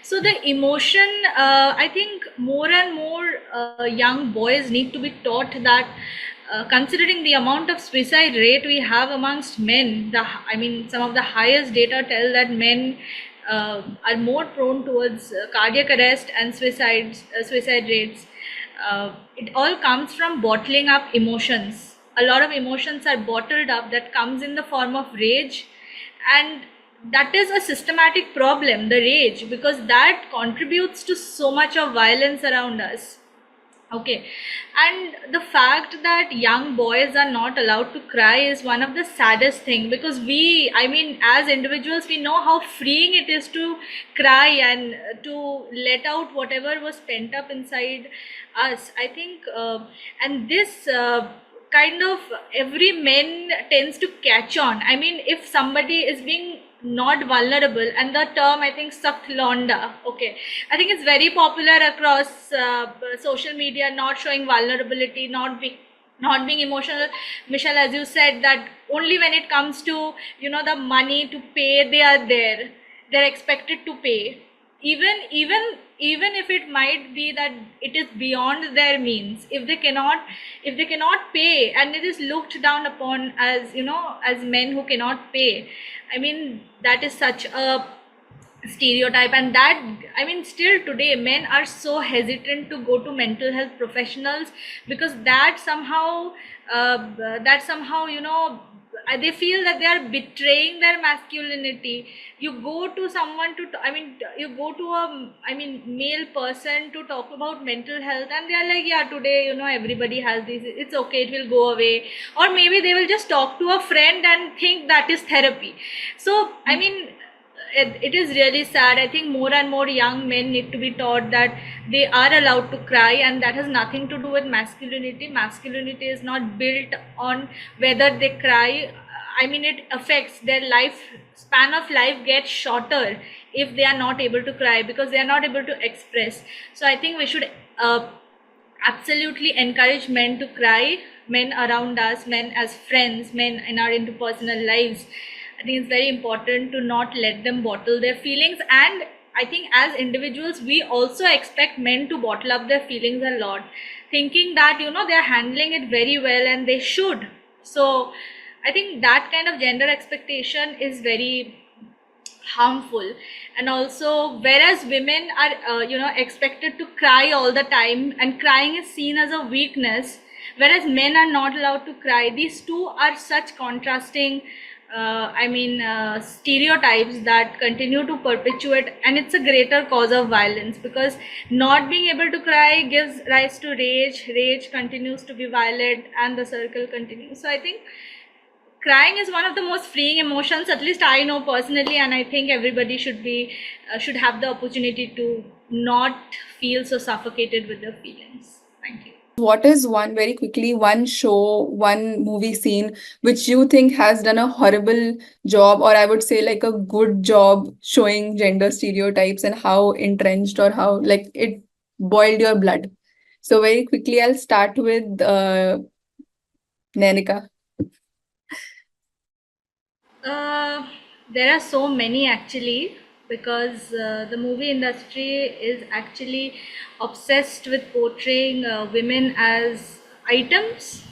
So the emotion, I think more and more young boys need to be taught that considering the amount of suicide rate we have amongst men, some of the highest data tell that men are more prone towards cardiac arrest and suicide rates. It all comes from bottling up emotions. A lot of emotions are bottled up, that comes in the form of rage, and that is a systematic problem, the rage, because that contributes to so much of violence around us. Okay, and the fact that young boys are not allowed to cry is one of the saddest thing, because as individuals, we know how freeing it is to cry and to let out whatever was pent up inside us. I think and this kind of every man tends to catch on. If somebody is being not vulnerable, and the term, I think, sakht londa, okay, I think it's very popular across social media, not showing vulnerability, not being emotional. Michelle, as you said, that only when it comes to the money to pay, they're expected to pay. Even even if it might be that it is beyond their means, if they cannot pay, and it is looked down upon as, you know, as men who cannot pay. I mean, that is such a stereotype. And that, I mean, still today men are so hesitant to go to mental health professionals, because that somehow you know, they feel that they are betraying their masculinity. You go to someone to, I mean, you go to a, I mean, male person to talk about mental health, and they are like, yeah, today, you know, everybody has this, it's okay, it will go away. Or maybe they will just talk to a friend and think that is therapy. So I mean, it is really sad. I think more and more young men need to be taught that they are allowed to cry, and that has nothing to do with masculinity. Masculinity is not built on whether they cry. I mean, it affects their life span of life gets shorter if they are not able to cry, because they are not able to express. So I think we should absolutely encourage men to cry, men around us, men as friends, men in our interpersonal lives. I think it's very important to not let them bottle their feelings. And I think as individuals, we also expect men to bottle up their feelings a lot, thinking that, you know, they're handling it very well and they should. So I think that kind of gender expectation is very harmful. And also, whereas women are you know, expected to cry all the time, and crying is seen as a weakness, whereas men are not allowed to cry. These two are such contrasting stereotypes that continue to perpetuate, and it's a greater cause of violence, because not being able to cry gives rise to rage continues to be violent, and the circle continues. So I think crying is one of the most freeing emotions, at least I know personally, and I think everybody should have the opportunity to not feel so suffocated with their feelings. Thank you. What is one show, one movie scene which you think has done a horrible job, or I would say like a good job showing gender stereotypes and how entrenched or how like it boiled your blood? So very quickly, I'll start with Nanika. There are so many actually, because the movie industry is actually obsessed with portraying women as items.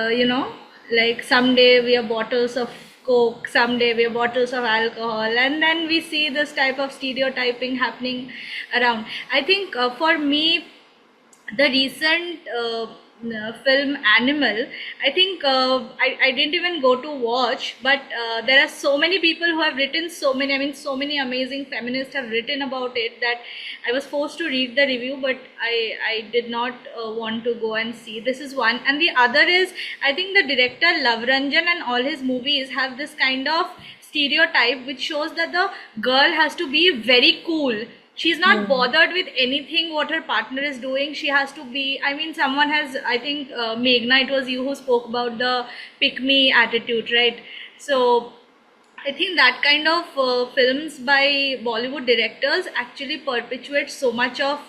You know, like someday we are bottles of Coke, someday we are bottles of alcohol, and then we see this type of stereotyping happening around. I think for me, the recent film Animal, I think I didn't even go to watch, but there are so many people who have written so many amazing feminists have written about it, that I was forced to read the review, but I did not want to go and see. This is one. And the other is, I think the director Love Ranjan and all his movies have this kind of stereotype which shows that the girl has to be very cool. She's not bothered with anything what her partner is doing. She has to be, I mean, someone has, I think, Meghna, it was you who spoke about the pick me attitude, right? So I think that kind of films by Bollywood directors actually perpetuate so much of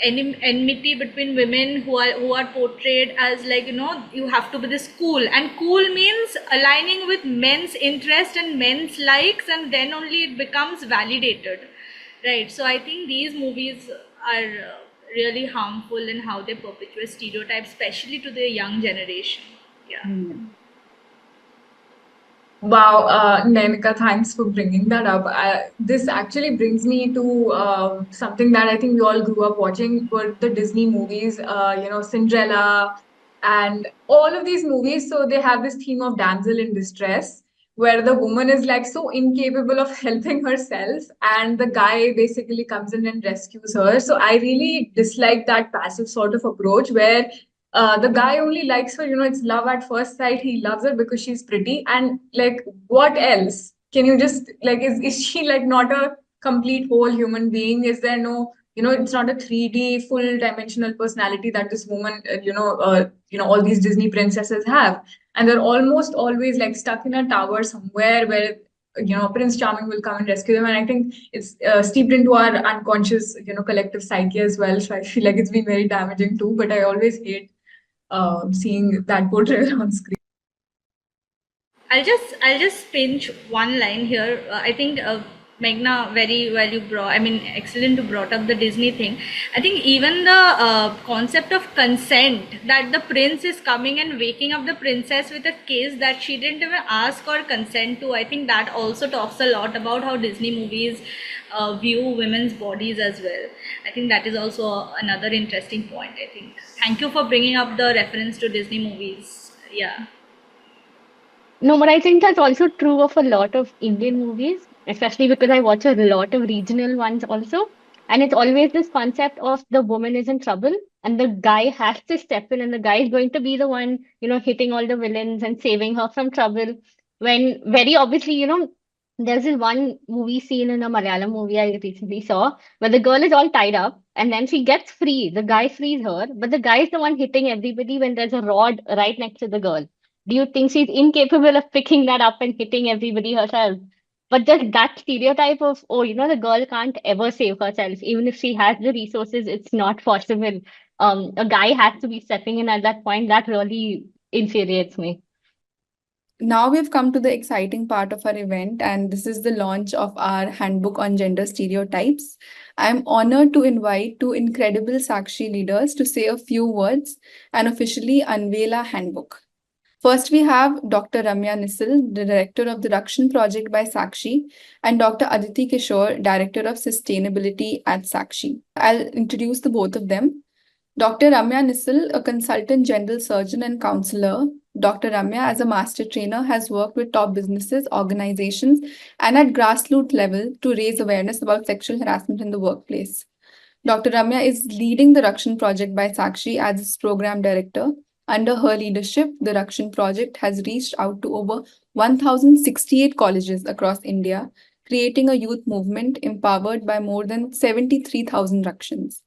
enmity between women who are portrayed as, like, you know, you have to be this cool, and cool means aligning with men's interest and men's likes, and then only it becomes validated. Right, so I think these movies are really harmful in how they perpetuate stereotypes, especially to the young generation. Yeah. Wow, Nanika, thanks for bringing that up. This actually brings me to something that I think we all grew up watching were the Disney movies, Cinderella and all of these movies. So they have this theme of damsel in distress, where the woman is like so incapable of helping herself, and the guy basically comes in and rescues her. So I really dislike that passive sort of approach where the guy only likes her, it's love at first sight. He loves her because she's pretty. And like, what else? Can you just like, is she like not a complete whole human being? Is there no, it's not a 3D full dimensional personality that this woman, all these Disney princesses have. And they're almost always like stuck in a tower somewhere where Prince Charming will come and rescue them. And I think it's steeped into our unconscious, collective psyche as well. So I feel like it's been very damaging too. But I always hate seeing that portrayal on screen. I'll just pinch one line here. I think Meghna, very well you brought, I mean, excellent, you brought up the Disney thing. I think even the concept of consent, that the prince is coming and waking up the princess with a kiss that she didn't even ask or consent to, I think that also talks a lot about how Disney movies view women's bodies as well. I think that is also another interesting point, I think. Thank you for bringing up the reference to Disney movies. Yeah. No, but I think that's also true of a lot of Indian movies, especially because I watch a lot of regional ones also. And it's always this concept of the woman is in trouble and the guy has to step in and the guy is going to be the one, hitting all the villains and saving her from trouble. When very obviously, there's this one movie scene in a Malayalam movie I recently saw where the girl is all tied up and then she gets free. The guy frees her, but the guy is the one hitting everybody when there's a rod right next to the girl. Do you think she's incapable of picking that up and hitting everybody herself? But just that stereotype of, oh, the girl can't ever save herself, even if she has the resources, it's not possible. A guy has to be stepping in at that point. That really infuriates me. Now we've come to the exciting part of our event, and this is the launch of our handbook on gender stereotypes. I'm honored to invite two incredible Sakshi leaders to say a few words and officially unveil our handbook. First, we have Dr. Ramya Nisal, the Director of the Rakshan Project by Sakshi, and Dr. Aditi Kishore, Director of Sustainability at Sakshi. I'll introduce the both of them. Dr. Ramya Nisal, a consultant general surgeon and counselor. Dr. Ramya, as a master trainer, has worked with top businesses, organizations, and at grassroots level to raise awareness about sexual harassment in the workplace. Dr. Ramya is leading the Rakshan Project by Sakshi as its program director. Under her leadership, the Rakshan Project has reached out to over 1,068 colleges across India, creating a youth movement empowered by more than 73,000 Rakshans.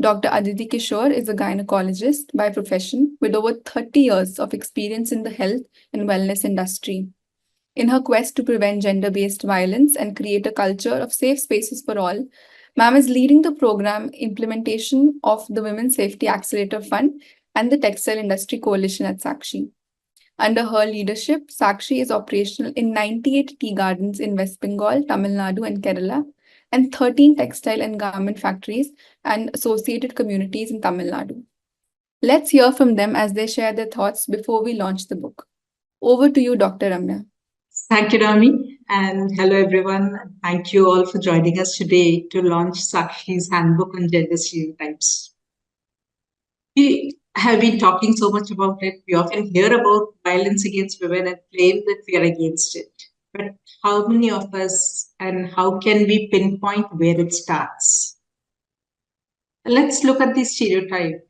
Dr. Aditi Kishore is a gynecologist by profession with over 30 years of experience in the health and wellness industry. In her quest to prevent gender-based violence and create a culture of safe spaces for all, Ma'am is leading the program implementation of the Women's Safety Accelerator Fund and the Textile Industry Coalition at Sakshi. Under her leadership, Sakshi is operational in 98 tea gardens in West Bengal, Tamil Nadu, and Kerala, and 13 textile and garment factories and associated communities in Tamil Nadu. Let's hear from them as they share their thoughts before we launch the book. Over to you, Dr. Ramya. Thank you, Rami, and hello, everyone. Thank you all for joining us today to launch Sakshi's Handbook on Gender Stereotypes. We have been talking so much about it. We often hear about violence against women and claim that we are against it. But how many of us and how can we pinpoint where it starts? Let's look at the stereotype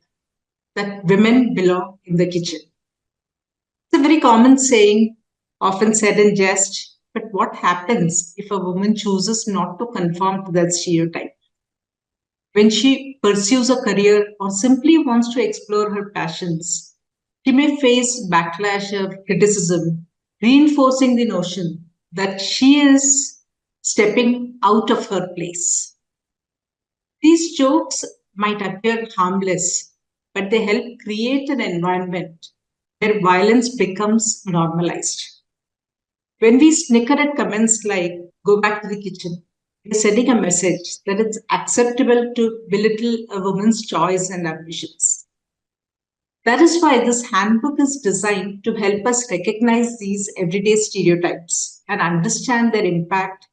that women belong in the kitchen. It's a very common saying, often said in jest, but what happens if a woman chooses not to conform to that stereotype? When she pursues a career or simply wants to explore her passions, she may face backlash or criticism, reinforcing the notion that she is stepping out of her place. These jokes might appear harmless, but they help create an environment where violence becomes normalized. When we snicker at comments like, go back to the kitchen, we're sending a message that it's acceptable to belittle a woman's choice and ambitions. That is why this handbook is designed to help us recognize these everyday stereotypes and understand their impact.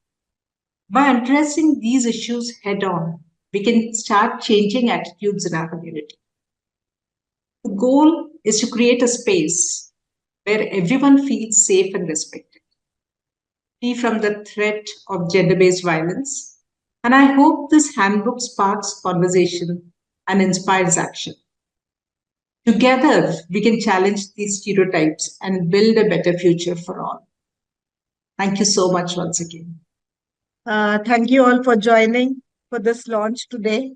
By addressing these issues head on, we can start changing attitudes in our community. The goal is to create a space where everyone feels safe and respected, free from the threat of gender-based violence. And I hope this handbook sparks conversation and inspires action. Together, we can challenge these stereotypes and build a better future for all. Thank you so much once again. Thank you all for joining for this launch today.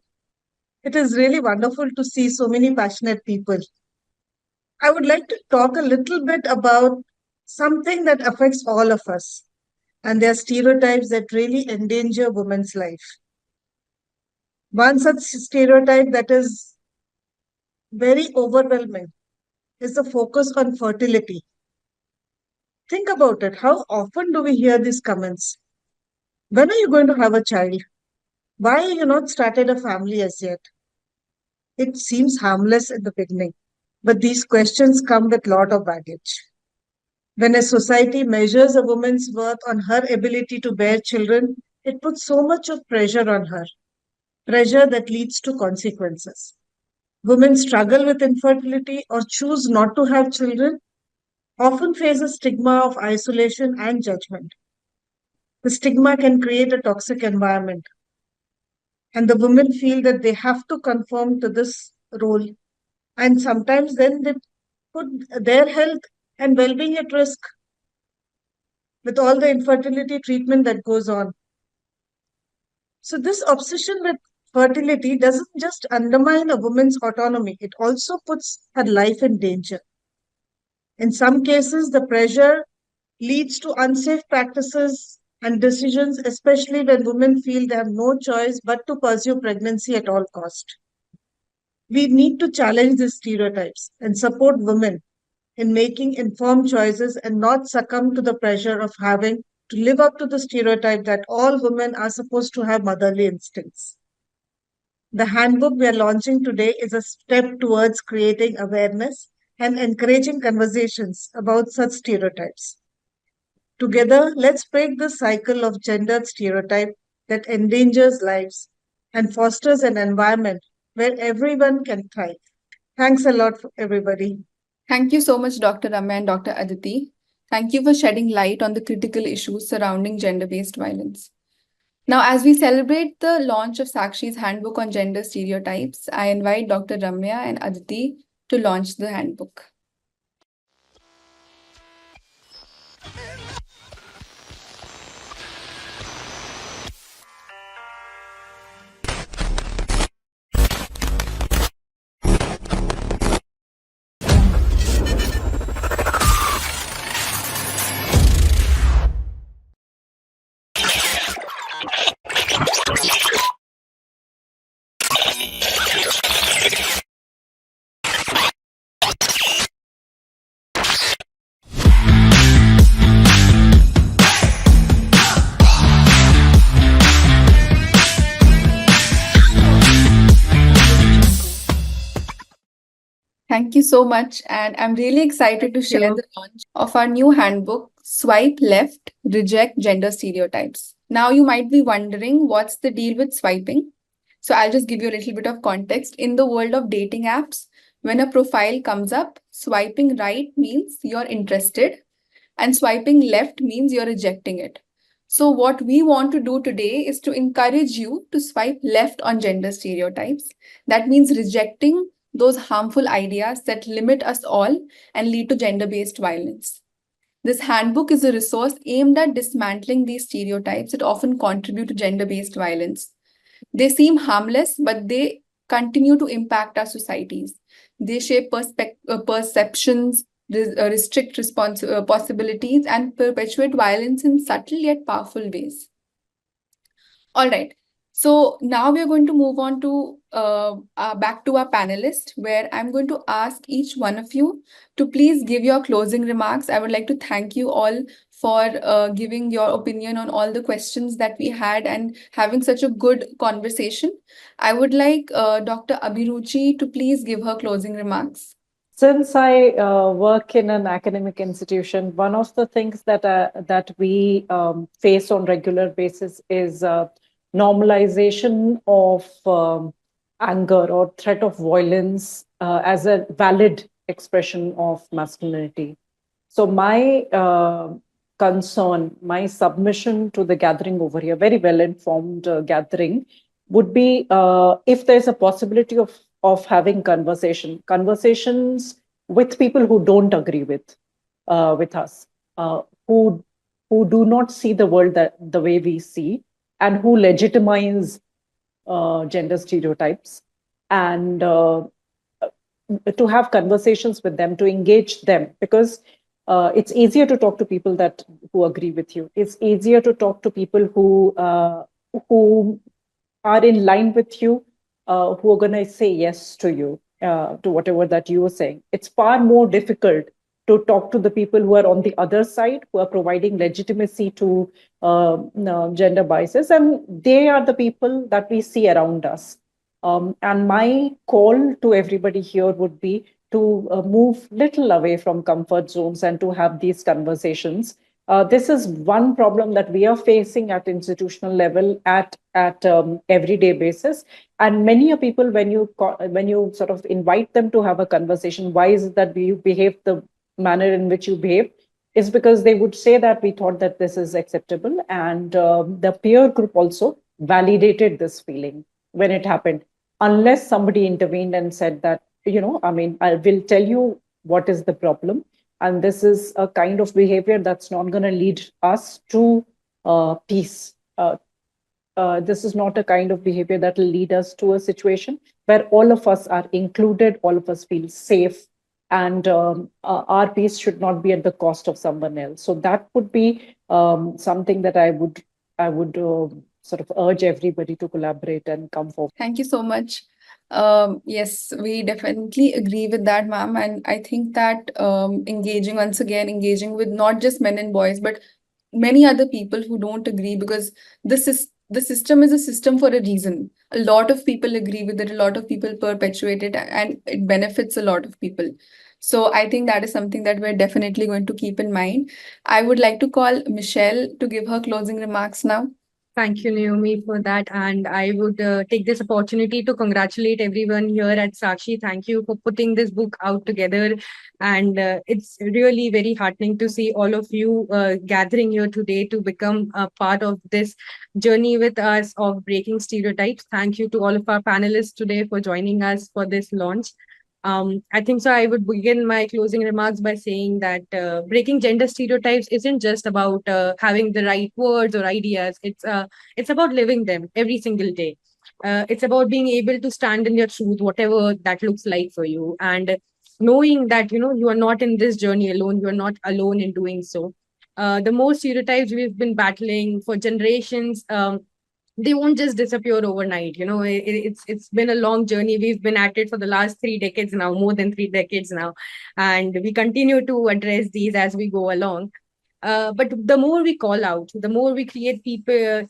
It is really wonderful to see so many passionate people. I would like to talk a little bit about something that affects all of us, and there are stereotypes that really endanger women's life. One such stereotype that is very overwhelming is the focus on fertility. Think about it. How often do we hear these comments? When are you going to have a child? Why are you not started a family as yet? It seems harmless in the beginning, but these questions come with lot of baggage. When a society measures a woman's worth on her ability to bear children, it puts so much of pressure on her, pressure that leads to consequences. Women struggle with infertility or choose not to have children, often face a stigma of isolation and judgment. The stigma can create a toxic environment, and the women feel that they have to conform to this role. And sometimes then they put their health and well being at risk with all the infertility treatment that goes on. So, this obsession with fertility doesn't just undermine a woman's autonomy, it also puts her life in danger. In some cases, the pressure leads to unsafe practices and decisions, especially when women feel they have no choice but to pursue pregnancy at all cost. We need to challenge these stereotypes and support women in making informed choices and not succumb to the pressure of having to live up to the stereotype that all women are supposed to have motherly instincts. The handbook we are launching today is a step towards creating awareness and encouraging conversations about such stereotypes. Together, let's break the cycle of gendered stereotype that endangers lives and fosters an environment where everyone can thrive. Thanks a lot, everybody. Thank you so much, Dr. Ramya and Dr. Aditi. Thank you for shedding light on the critical issues surrounding gender-based violence. Now, as we celebrate the launch of Sakshi's Handbook on Gender Stereotypes, I invite Dr. Ramya and Aditi to launch the handbook. Thank you so much. And I'm really excited to share the launch of our new handbook, Swipe Left, Reject Gender Stereotypes. Now, you might be wondering what's the deal with swiping? So I'll just give you a little bit of context. In the world of dating apps, when a profile comes up, swiping right means you're interested, and swiping left means you're rejecting it. So, what we want to do today is to encourage you to swipe left on gender stereotypes. That means rejecting those harmful ideas that limit us all and lead to gender based violence. This handbook is a resource aimed at dismantling these stereotypes that often contribute to gender based violence. They seem harmless, but they continue to impact our societies. They shape perceptions, restrict possibilities, and perpetuate violence in subtle yet powerful ways. All right. So now we are going to move on to back to our panelists, where I'm going to ask each one of you to please give your closing remarks. I would like to thank you all for giving your opinion on all the questions that we had and having such a good conversation. I would like Dr. Abhiruchi to please give her closing remarks. Since I work in an academic institution, one of the things that we face on regular basis is normalization of anger or threat of violence as a valid expression of masculinity. So my concern, my submission to the gathering over here, very well-informed gathering, would be if there's a possibility of having conversations with people who don't agree with us, who do not see the world the way we see, and who legitimize gender stereotypes, and to have conversations with them, to engage them, because it's easier to talk to people who agree with you. It's easier to talk to people who are in line with you, who are going to say yes to you, to whatever that you are saying. It's far more difficult to talk to the people who are on the other side, who are providing legitimacy to gender biases. And they are the people that we see around us. And my call to everybody here would be to move little away from comfort zones and to have these conversations. This is one problem that we are facing at institutional level at everyday basis. And many people, when you sort of invite them to have a conversation, why is it that you behave the manner in which you behave, is because they would say that we thought that this is acceptable, and the peer group also validated this feeling when it happened, unless somebody intervened and said that, I mean, I will tell you what is the problem, and this is a kind of behavior that's not going to lead us to peace. This is not a kind of behavior that will lead us to a situation where all of us are included, all of us feel safe, and our peace should not be at the cost of someone else. So that would be something that I would sort of urge everybody to collaborate and come forward. Thank you so much. Yes, we definitely agree with that, ma'am. And I think that engaging with not just men and boys, but many other people who don't agree, because the system is a system for a reason. A lot of people agree with it, a lot of people perpetuate it, and it benefits a lot of people. So I think that is something that we're definitely going to keep in mind. I would like to call Michelle to give her closing remarks now. Thank you, Naomi, for that. And I would take this opportunity to congratulate everyone here at Sakshi. Thank you for putting this book out together. And it's really very heartening to see all of you gathering here today to become a part of this journey with us of breaking stereotypes. Thank you to all of our panelists today for joining us for this launch. I think so. I would begin my closing remarks by saying that breaking gender stereotypes isn't just about having the right words or ideas. It's about living them every single day. It's about being able to stand in your truth, whatever that looks like for you, and knowing that you are not in this journey alone. You are not alone in doing so. The more stereotypes we've been battling for generations. They won't just disappear overnight. It's been a long journey. We've been at it for the last 3 decades now, more than 3 decades now, and we continue to address these as we go along. But the more we call out, the more we create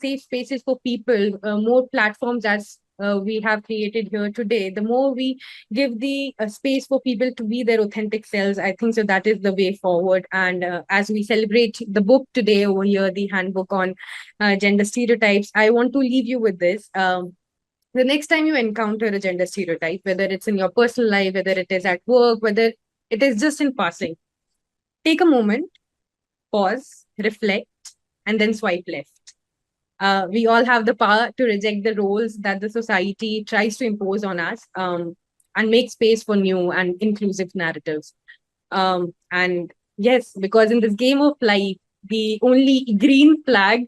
safe spaces for people, more platforms as we have created here today, the more we give the space for people to be their authentic selves. I think so that is the way forward. And as we celebrate the book today over here, the handbook on gender stereotypes, I want to leave you with this. The next time you encounter a gender stereotype, whether it's in your personal life, whether it is at work, whether it is just in passing, take a moment, pause, reflect, and then swipe left. We all have the power to reject the roles that the society tries to impose on us, and make space for new and inclusive narratives. And yes, because in this game of life, the only green flag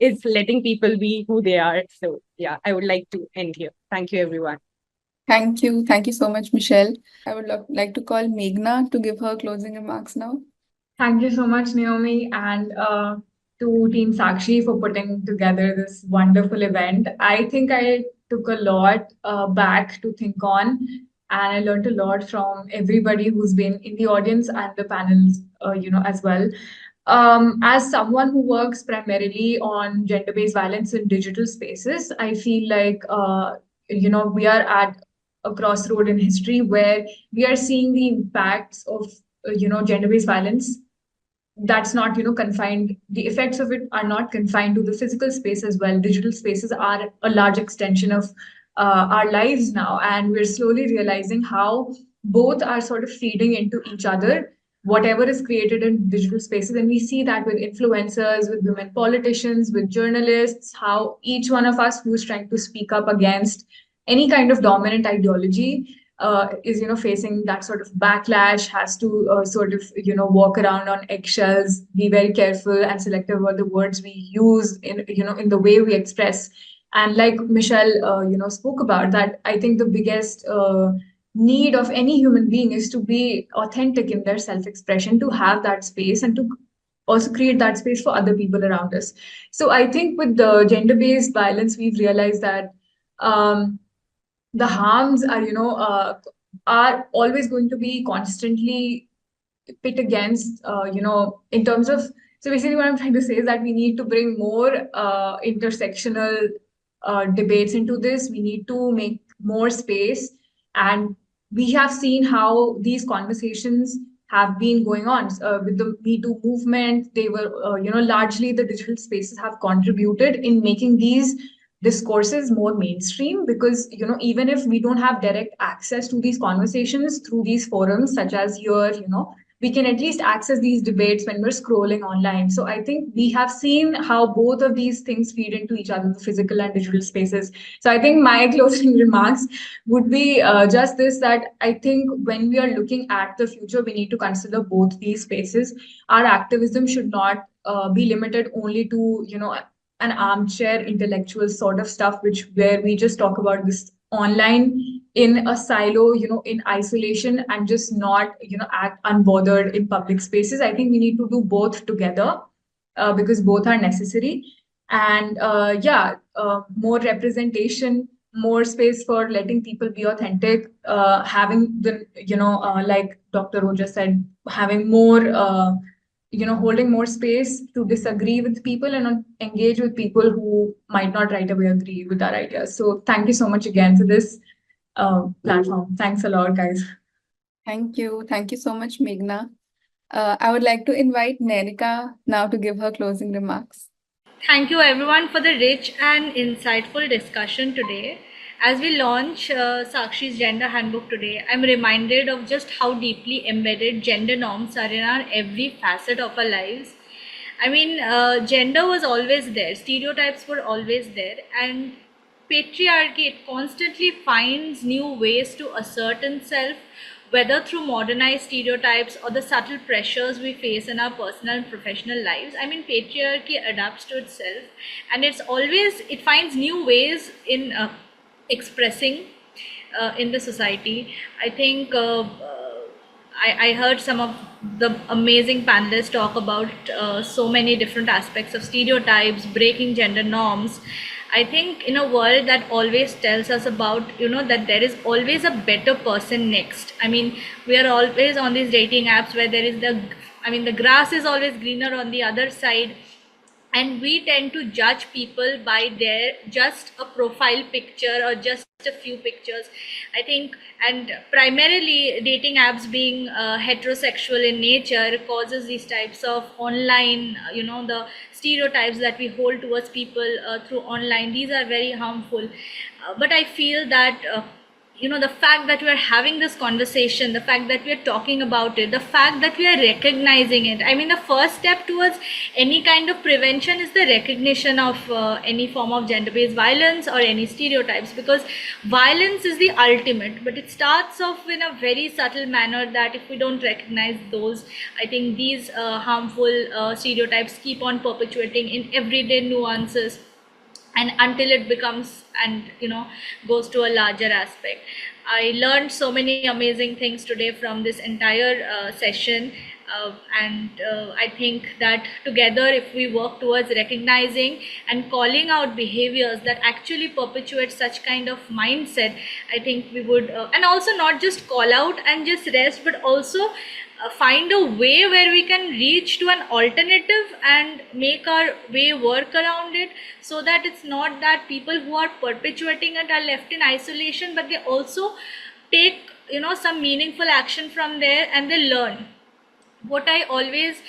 is letting people be who they are. So yeah, I would like to end here. Thank you, everyone. Thank you. Thank you so much, Michelle. I would like to call Meghna to give her closing remarks now. Thank you so much, Naomi, and to Team Sakshi for putting together this wonderful event. I think I took a lot back to think on, and I learned a lot from everybody who's been in the audience and the panels, as well. As someone who works primarily on gender-based violence in digital spaces, I feel like we are at a crossroad in history where we are seeing the impacts of gender-based violence. That's not confined. The effects of it are not confined to the physical space as well. Digital spaces are a large extension of our lives now, and we're slowly realizing how both are sort of feeding into each other, whatever is created in digital spaces. And we see that with influencers, with women politicians, with journalists, how each one of us who's trying to speak up against any kind of dominant ideology is facing that sort of backlash, has to sort of walk around on eggshells, be very careful and selective about the words we use in the way we express. And like Michelle spoke about, that I think the biggest need of any human being is to be authentic in their self-expression, to have that space, and to also create that space for other people around us. So I think with the gender-based violence, we've realized that the harms are always going to be constantly pit against, in terms of, so basically what I'm trying to say is that we need to bring more intersectional debates into this. We need to make more space. And we have seen how these conversations have been going on with the Me Too movement. They were, largely the digital spaces have contributed in making these discourses more mainstream, because even if we don't have direct access to these conversations through these forums such as here, we can at least access these debates when we're scrolling online. So I think we have seen how both of these things feed into each other, the physical and digital spaces. So I think my closing remarks would be just this, that I think when we are looking at the future, we need to consider both these spaces. Our activism should not be limited only to, an armchair intellectual sort of stuff, which where we just talk about this online in a silo, in isolation, and just not, act unbothered in public spaces. I think we need to do both together, because both are necessary. And more representation, more space for letting people be authentic, having the, like Dr. Roja said, having more, holding more space to disagree with people and engage with people who might not right away agree with our ideas. So thank you so much again for this platform. Thanks a lot, guys. Thank you. Thank you so much, Meghna. I would like to invite Nerika now to give her closing remarks. Thank you everyone for the rich and insightful discussion today. As we launch Sakshi's Gender Handbook today, I'm reminded of just how deeply embedded gender norms are in our every facet of our lives. I mean, gender was always there, stereotypes were always there, and patriarchy, it constantly finds new ways to assert itself, whether through modernized stereotypes or the subtle pressures we face in our personal and professional lives. I mean, patriarchy adapts to itself, and it finds new ways in expressing in the society. I think I heard some of the amazing panelists talk about so many different aspects of stereotypes, breaking gender norms. I think in a world that always tells us about, that there is always a better person next. I mean, we are always on these dating apps where there is the grass is always greener on the other side. And we tend to judge people by their just a profile picture or just a few pictures, I think. And primarily dating apps being heterosexual in nature causes these types of online, the stereotypes that we hold towards people through online. These are very harmful. But I feel that the fact that we are having this conversation, the fact that we are talking about it, the fact that we are recognizing it, I mean, the first step towards any kind of prevention is the recognition of any form of gender-based violence or any stereotypes, because violence is the ultimate, but it starts off in a very subtle manner that if we don't recognize those, I think these harmful stereotypes keep on perpetuating in everyday nuances, and until it becomes and goes to a larger aspect. I learned so many amazing things today from this entire session, and I think that together, if we work towards recognizing and calling out behaviors that actually perpetuate such kind of mindset, I think we would and also not just call out and just rest, but also find a way where we can reach to an alternative and make our way work around it, so that it's not that people who are perpetuating it are left in isolation, but they also take some meaningful action from there and they learn. What I always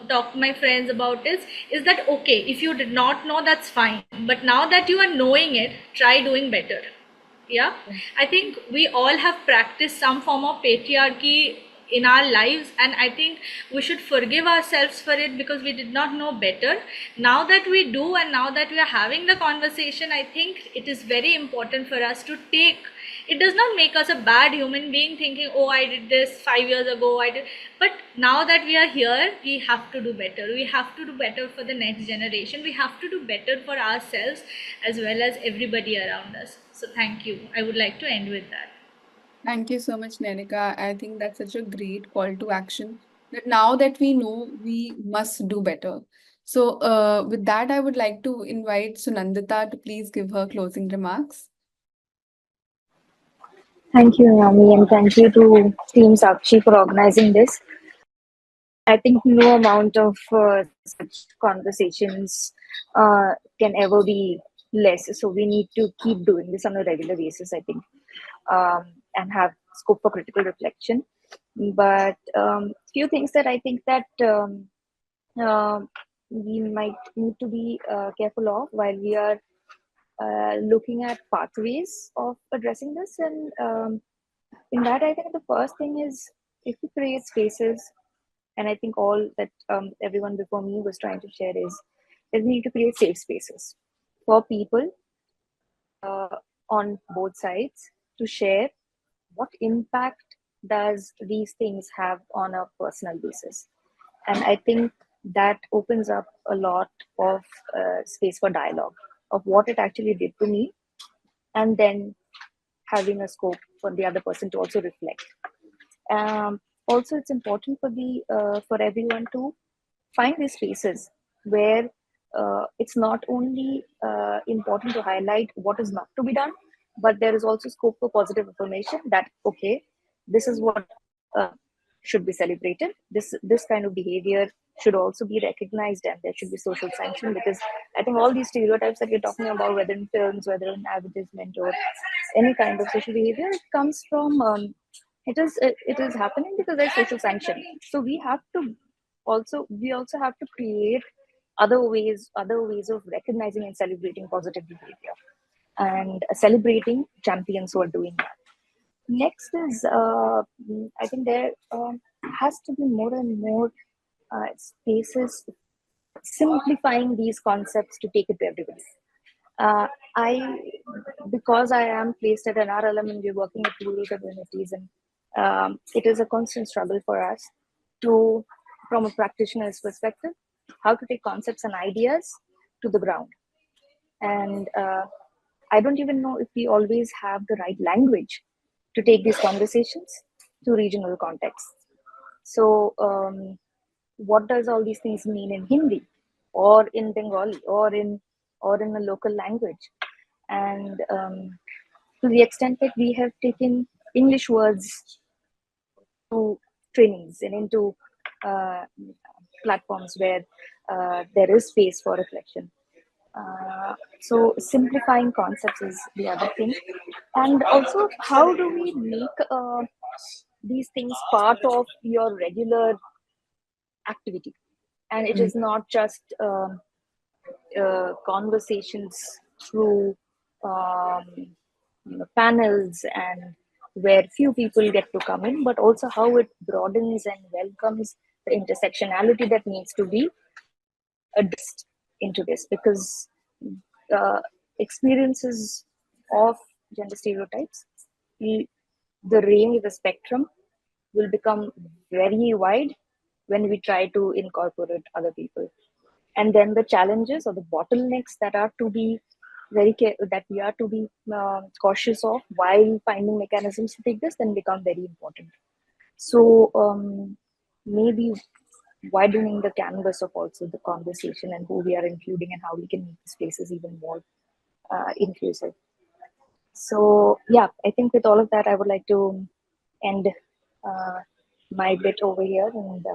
talk to my friends about is that, okay, if you did not know, that's fine, but now that you are knowing it, try doing better. Yeah, I think we all have practiced some form of patriarchy in our lives, and I think we should forgive ourselves for it because we did not know better. Now that we do, and now that we are having the conversation, I think it is very important for us to take. It does not make us a bad human being thinking, oh, I did this 5 years ago, but now that we are here, we have to do better. We have to do better for the next generation. We have to do better for ourselves as well as everybody around us. So thank you. I would like to end with that. Thank you so much, Nerika. I think that's such a great call to action, that now that we know, we must do better. So with that, I would like to invite Sunandita to please give her closing remarks. Thank you, Naomi, and thank you to Team Sakshi for organizing this. I think no amount of such conversations can ever be less. So we need to keep doing this on a regular basis, I think, and have scope for critical reflection. But few things that I think that uh, we might need to be careful of while we are looking at pathways of addressing this. And in that, I think the first thing is if we create spaces, and I think all that everyone before me was trying to share is that we need to create safe spaces for people on both sides to share what impact does these things have on a personal basis. And I think that opens up a lot of space for dialogue of what it actually did to me, and then having a scope for the other person to also reflect. Also, it's important for everyone to find these spaces where it's not only important to highlight what is not to be done, but there is also scope for positive affirmation that okay, this is what uh, should be celebrated. This kind of behavior should also be recognized, and there should be social sanction, because I think all these stereotypes that we're talking about, whether in films, whether in advertisement or any kind of social behavior, it comes from it is happening because there's social sanction. So we also have to create other ways of recognizing and celebrating positive behavior, and celebrating champions who are doing that. Next is I think there has to be more and more spaces simplifying these concepts to take it to everybody. I Because I am placed at an RLM and we're working with rural communities, and it is a constant struggle for us to, from a practitioner's perspective, how to take concepts and ideas to the ground. And I don't even know if we always have the right language to take these conversations to regional contexts. So, what does all these things mean in Hindi, or in Bengali, or in a local language? And to the extent that we have taken English words to trainings and into uh, platforms where there is space for reflection. So simplifying concepts is the other thing. And also, how do we make these things part of your regular activity? And it is not just conversations through panels and where few people get to come in, but also how it broadens and welcomes the intersectionality that needs to be addressed into this, because experiences of gender stereotypes, the range, the spectrum will become very wide when we try to incorporate other people. And then the challenges or the bottlenecks that are to be that we are to be cautious of while finding mechanisms to take this then become very important. So maybe widening the canvas of also the conversation and who we are including and how we can make the spaces even more inclusive. So yeah, I think with all of that, I would like to end uh, my bit over here, and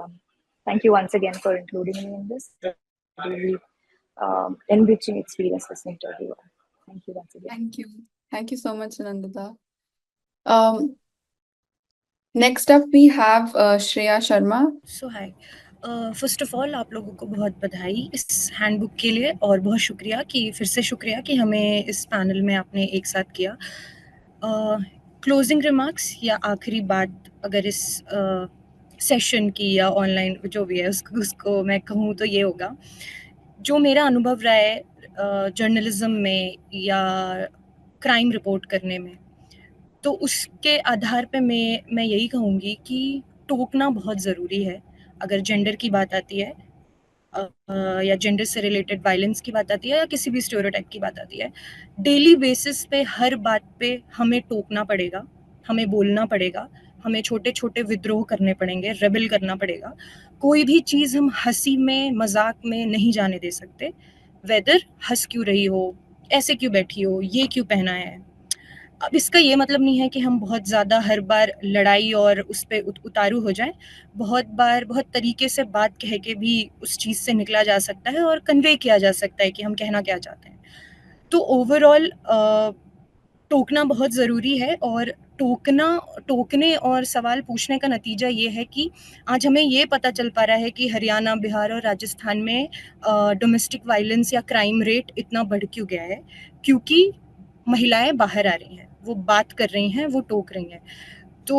thank you once again for including me in this. Really enriching experience listening to everyone. Thank you once again. Thank you. Thank you so much, Anandita. Next up, we have Shreya Sharma. So hi. First of all आप लोगों को बहुत बधाई इस handbook के लिए, और बहुत शुक्रिया कि हमें इस पैनल में आपने एक साथ किया. क्लोजिंग रिमार्क्स या आखिरी बात अगर इस सेशन की या ऑनलाइन जो भी है उसको मैं कहूँ तो ये होगा, जो मेरा अनुभव रहा है जर्नलिज्म में या क्राइम रिपोर्ट करने में, तो उसके आधार पे मैं यही कहूँगी कि टोकना बहुत ज़रूरी है अगर जेंडर की बात आती है, या जेंडर से रिलेटेड वायलेंस की बात आती है, या किसी भी स्टेरियोटाइप की बात आती है. डेली बेसिस पे हर बात पे हमें टोकना पड़ेगा, हमें बोलना पड़ेगा, हमें छोटे छोटे विद्रोह करने पड़ेंगे, रेबल करना पड़ेगा. कोई भी चीज़ हम हंसी में मजाक में नहीं जाने दे सकते. वेदर हंस क्यों रही हो, ऐसे क्यों बैठी हो, ये क्यों पहना है, अब इसका ये मतलब नहीं है कि हम बहुत ज़्यादा हर बार लड़ाई और उस पे उतारू हो जाएं। बहुत बार बहुत तरीके से बात कह के भी उस चीज़ से निकला जा सकता है और कन्वे किया जा सकता है कि हम कहना क्या चाहते हैं। तो ओवरऑल टोकना बहुत ज़रूरी है, और टोकने और सवाल पूछने का नतीजा ये है कि आज हमें ये पता चल पा रहा है कि हरियाणा, बिहार और राजस्थान में डोमेस्टिक वायलेंस या क्राइम रेट इतना बढ़ क्यों गया है, क्योंकि महिलाएं बाहर आ रही हैं, वो बात कर रही हैं, वो टोक रही हैं। तो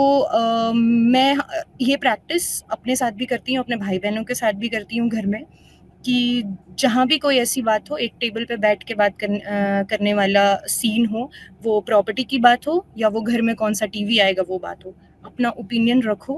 मैं ये प्रैक्टिस अपने साथ भी करती हूँ, अपने भाई बहनों के साथ भी करती हूँ घर में, कि जहाँ भी कोई ऐसी बात हो, एक टेबल पे बैठ के बात करने वाला सीन हो, वो प्रॉपर्टी की बात हो या वो घर में कौन सा टीवी आएगा वो बात हो, अपना ओपिनियन रखो।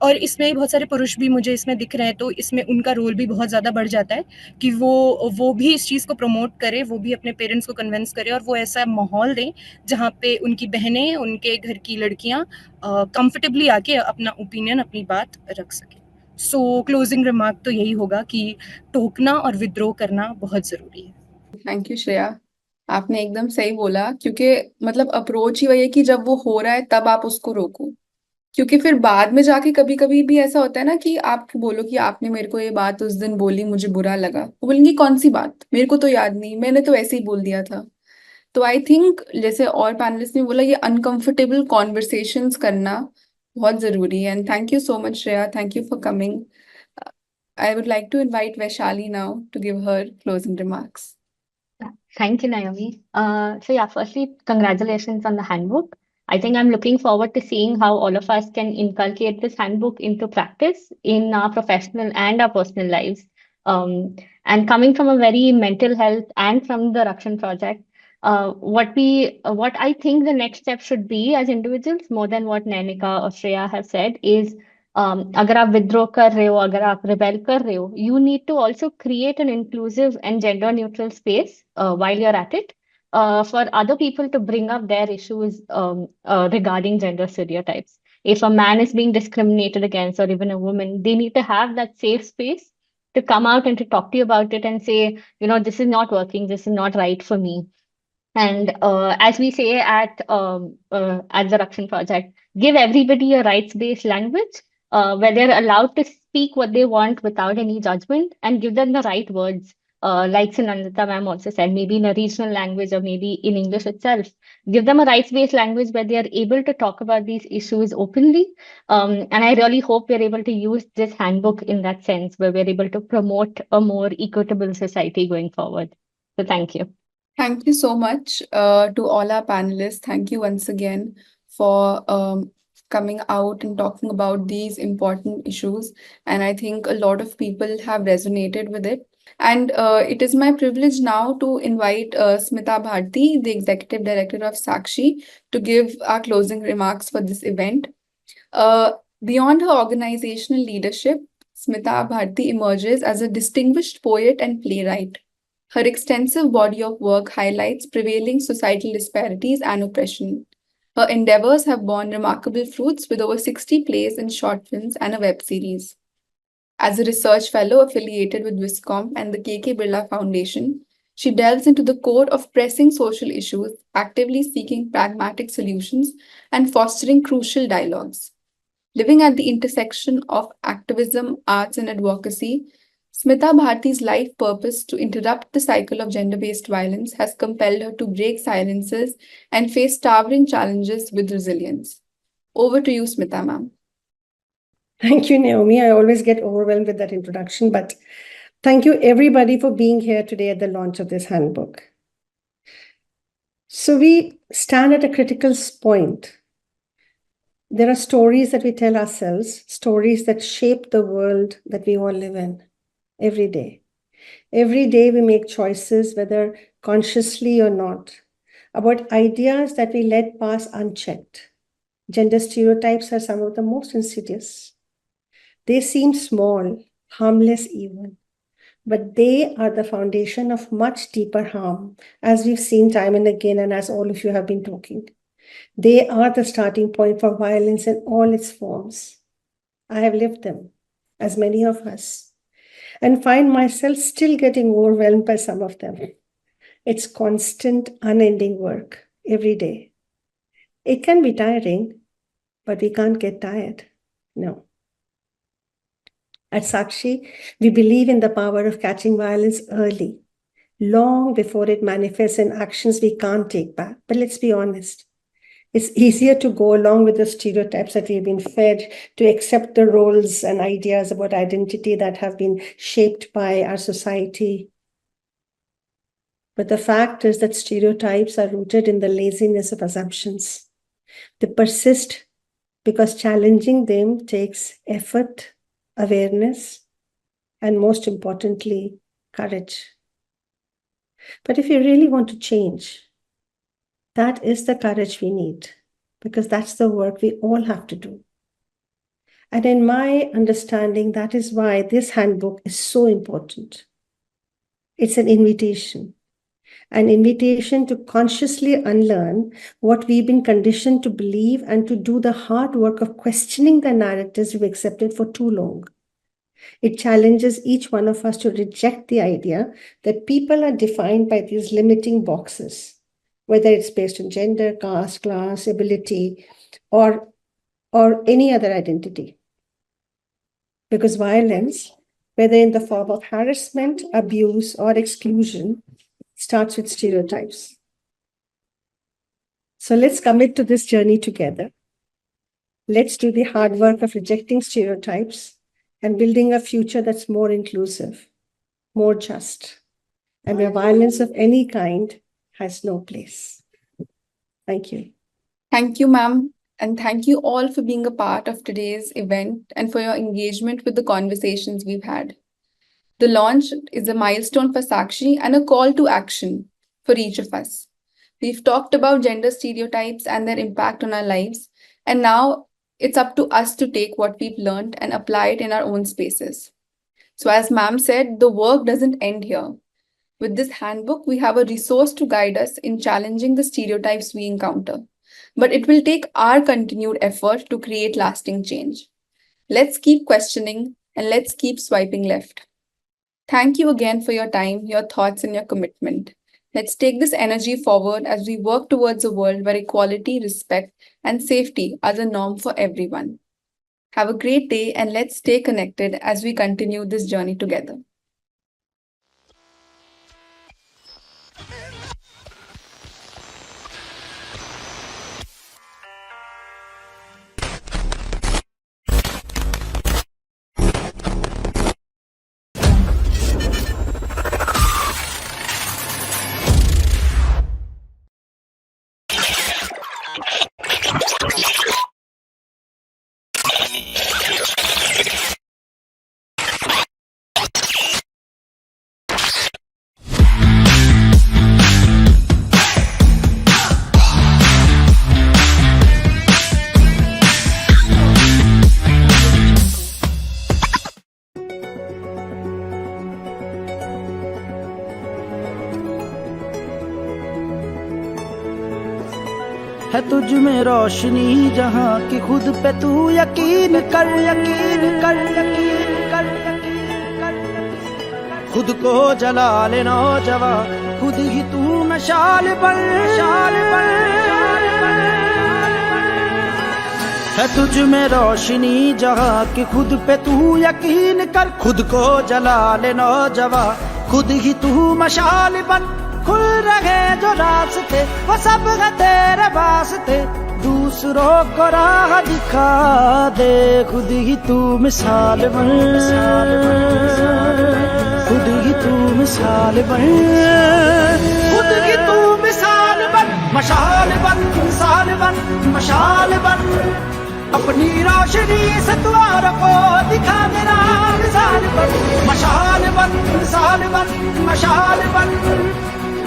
और इसमें बहुत सारे पुरुष भी मुझे इसमें दिख रहे हैं, तो इसमें उनका रोल भी बहुत ज़्यादा बढ़ जाता है कि वो भी इस चीज़ को प्रमोट करें, वो भी अपने पेरेंट्स को कन्विंस करें और वो ऐसा माहौल दें जहाँ पे उनकी बहनें, उनके घर की लड़कियाँ कंफर्टेबली आके अपना ओपिनियन, अपनी बात रख सकें। सो क्लोजिंग रिमार्क तो यही होगा कि टोकना और विद्रोह करना बहुत ज़रूरी है। थैंक यू श्रेया, आपने एकदम सही बोला, क्योंकि मतलब अप्रोच ही वही है कि जब वो हो रहा है तब आप उसको रोको, क्योंकि फिर बाद में जाके कभी कभी भी ऐसा होता है ना कि आप बोलो कि आपने मेरे को ये बात उस दिन बोली, मुझे बुरा लगा, वो बोलेंगे कौन सी बात, मेरे को तो याद नहीं, मैंने तो ऐसे ही बोल दिया था। तो आई थिंक जैसे और पैनलिस्ट ने बोला, ये अनकंफर्टेबल कॉन्वर्सेशंस करना बहुत जरूरी है। And thank you so much Shreya, thank you for coming. I would like to invite Vaishali now to give her closing remarks. Thank you, Naomi. So yeah, firstly, congratulations on the handbook. I think I'm looking forward to seeing how all of us can inculcate this handbook into practice in our professional and our personal lives. And coming from a very mental health and from the Rakshan project, what I think the next step should be as individuals, more than what Nainika or Shreya have said, is अगर आप विद्रोह कर रहे हो, अगर आप rebel कर रहे हो, you need to also create an inclusive and gender neutral space while you're at it for other people to bring up their issues regarding gender stereotypes. If a man is being discriminated against, or even a woman, they need to have that safe space to come out and to talk to you about it and say, this is not working, this is not right for me. And as we say at the Rakshan Project, give everybody a rights-based language where they're allowed to speak what they want without any judgment, and give them the right words. Like Sunandita ma'am also said, maybe in a regional language or maybe in English itself. Give them a rights-based language where they are able to talk about these issues openly. And I really hope we're able to use this handbook in that sense, where we're able to promote a more equitable society going forward. So thank you. Thank you so much to all our panelists. Thank you once again for coming out and talking about these important issues. And I think a lot of people have resonated with it. And it is my privilege now to invite Smita Bharti, the Executive Director of Sakshi, to give our closing remarks for this event. Beyond her organizational leadership, Smita Bharti emerges as a distinguished poet and playwright. Her extensive body of work highlights prevailing societal disparities and oppression. Her endeavors have borne remarkable fruits with over 60 plays and short films and a web series. As a research fellow affiliated with WISCOM and the KK Birla Foundation, she delves into the core of pressing social issues, actively seeking pragmatic solutions and fostering crucial dialogues. Living at the intersection of activism, arts, and advocacy, Smita Bharti's life purpose to interrupt the cycle of gender-based violence has compelled her to break silences and face towering challenges with resilience. Over to you, Smita ma'am. Thank you, Naomi. I always get overwhelmed with that introduction, but thank you everybody for being here today at the launch of this handbook. So we stand at a critical point. There are stories that we tell ourselves, stories that shape the world that we all live in every day. Every day we make choices, whether consciously or not, about ideas that we let pass unchecked. Gender stereotypes are some of the most insidious. They seem small, harmless even, but they are the foundation of much deeper harm, as we've seen time and again, and as all of you have been talking. They are the starting point for violence in all its forms. I have lived them, as many of us, and find myself still getting overwhelmed by some of them. It's constant, unending work every day. It can be tiring, but we can't get tired. No. At Sakshi, we believe in the power of catching violence early, long before it manifests in actions we can't take back. But let's be honest. It's easier to go along with the stereotypes that we've been fed, to accept the roles and ideas about identity that have been shaped by our society. But the fact is that stereotypes are rooted in the laziness of assumptions. They persist because challenging them takes effort, awareness, and most importantly, courage. But if you really want to change, that is the courage we need, because that's the work we all have to do. And in my understanding, that is why this handbook is so important. It's an invitation to consciously unlearn what we've been conditioned to believe and to do the hard work of questioning the narratives we've accepted for too long. It challenges each one of us to reject the idea that people are defined by these limiting boxes, whether it's based on gender, caste, class, ability, or any other identity. Because violence, whether in the form of harassment, abuse, or exclusion, starts with stereotypes. So let's commit to this journey together. Let's do the hard work of rejecting stereotypes and building a future that's more inclusive, more just, and where violence of any kind has no place. Thank you. Thank you, ma'am. And thank you all for being a part of today's event and for your engagement with the conversations we've had. The launch is a milestone for Sakshi and a call to action for each of us. We've talked about gender stereotypes and their impact on our lives, and now it's up to us to take what we've learned and apply it in our own spaces. So as ma'am said, the work doesn't end here. With this handbook, we have a resource to guide us in challenging the stereotypes we encounter. But it will take our continued effort to create lasting change. Let's keep questioning and let's keep swiping left. Thank you again for your time, your thoughts, and your commitment. Let's take this energy forward as we work towards a world where equality, respect, and safety are the norm for everyone. Have a great day, and let's stay connected as we continue this journey together. है तुझ में रोशनी जहाँ की खुद पे तू यकीन कर यकीन कर यकीन कर यकीन कर खुद को जला ले नौजवां खुद ही तू मशाल बन है तुझ में रोशनी जहाँ की खुद पे तू यकीन कर खुद को जला ले नौजवां खुद ही तू मशाल बन खुल रहे जो रास्ते वो सब है तेरे वास्ते दूसरों को राह दिखा दे खुद ही तू मिसाल बन खुद ही तू मिसाल बन खुद ही तू मिसाल बन मशाल बन मिसाल बन मशाल बन अपनी रोशनी से द्वारों को दिखा मेरा मिसाल बन मशाल बन मिसाल बन मशाल बन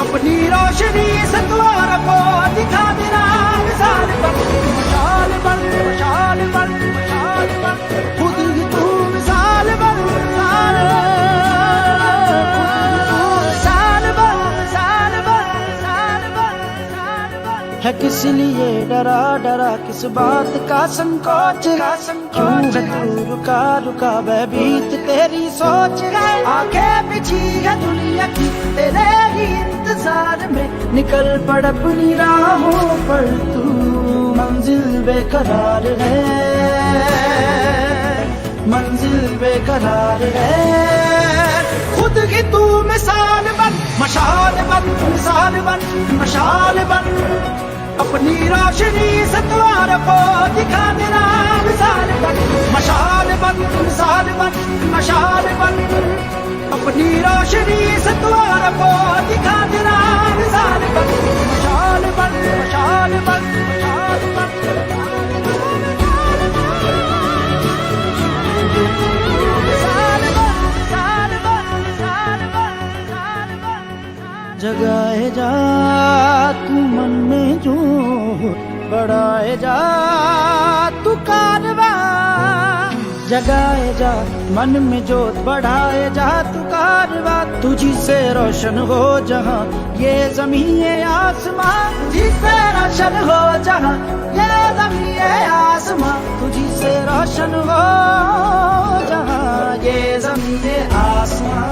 अपनी रोशनी से द्वारों को दिखा मेरा मिसाल बन मशाल बन मशाल बन मशाल बन खुद ही तू मिसाल बन मिसाल बन मिसाल बन मिसाल बन है किस लिए डरा डरा किस बात का संकोच क्यों है तू रुका रुका भयभीत तेरी सोच है आंखें पिछी है दुनिया की तेरे ही इंतजार में निकल पड़ अपनी राहों पर तू, मंजिल बेकरार है, मंजिल बेकरार है। खुद की तू मिसाल बन, मशाल बन, मिसाल बन, मशाल बन, अपनी रोशनी से द्वार को दिखा देना, मिसाल बन, मशाल बन, मिसाल बन, मशाल बन, अपनी रोशनी से द्वार को दिखा देना, मिसाल बन, मशाल बन, मशाल बन, मशाल बन। जगाए जा तू मन में जो, बढ़ाए जा तू कारवा, जगाए जा मन में जोत, बढ़ाए जा तू कारवा, तुझी से रोशन हो जहां ये ज़मीं ये आसमां, तुझी से रोशन हो जहां ये ज़मीं ये आसमां, तुझी से रोशन हो जहां ये ज़मीं ये आसमां,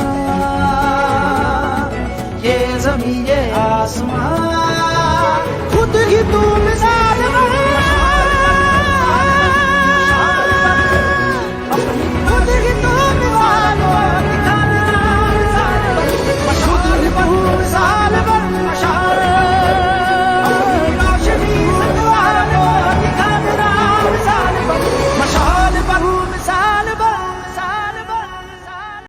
ये ज़मीं ये आसमां। खुद ही तू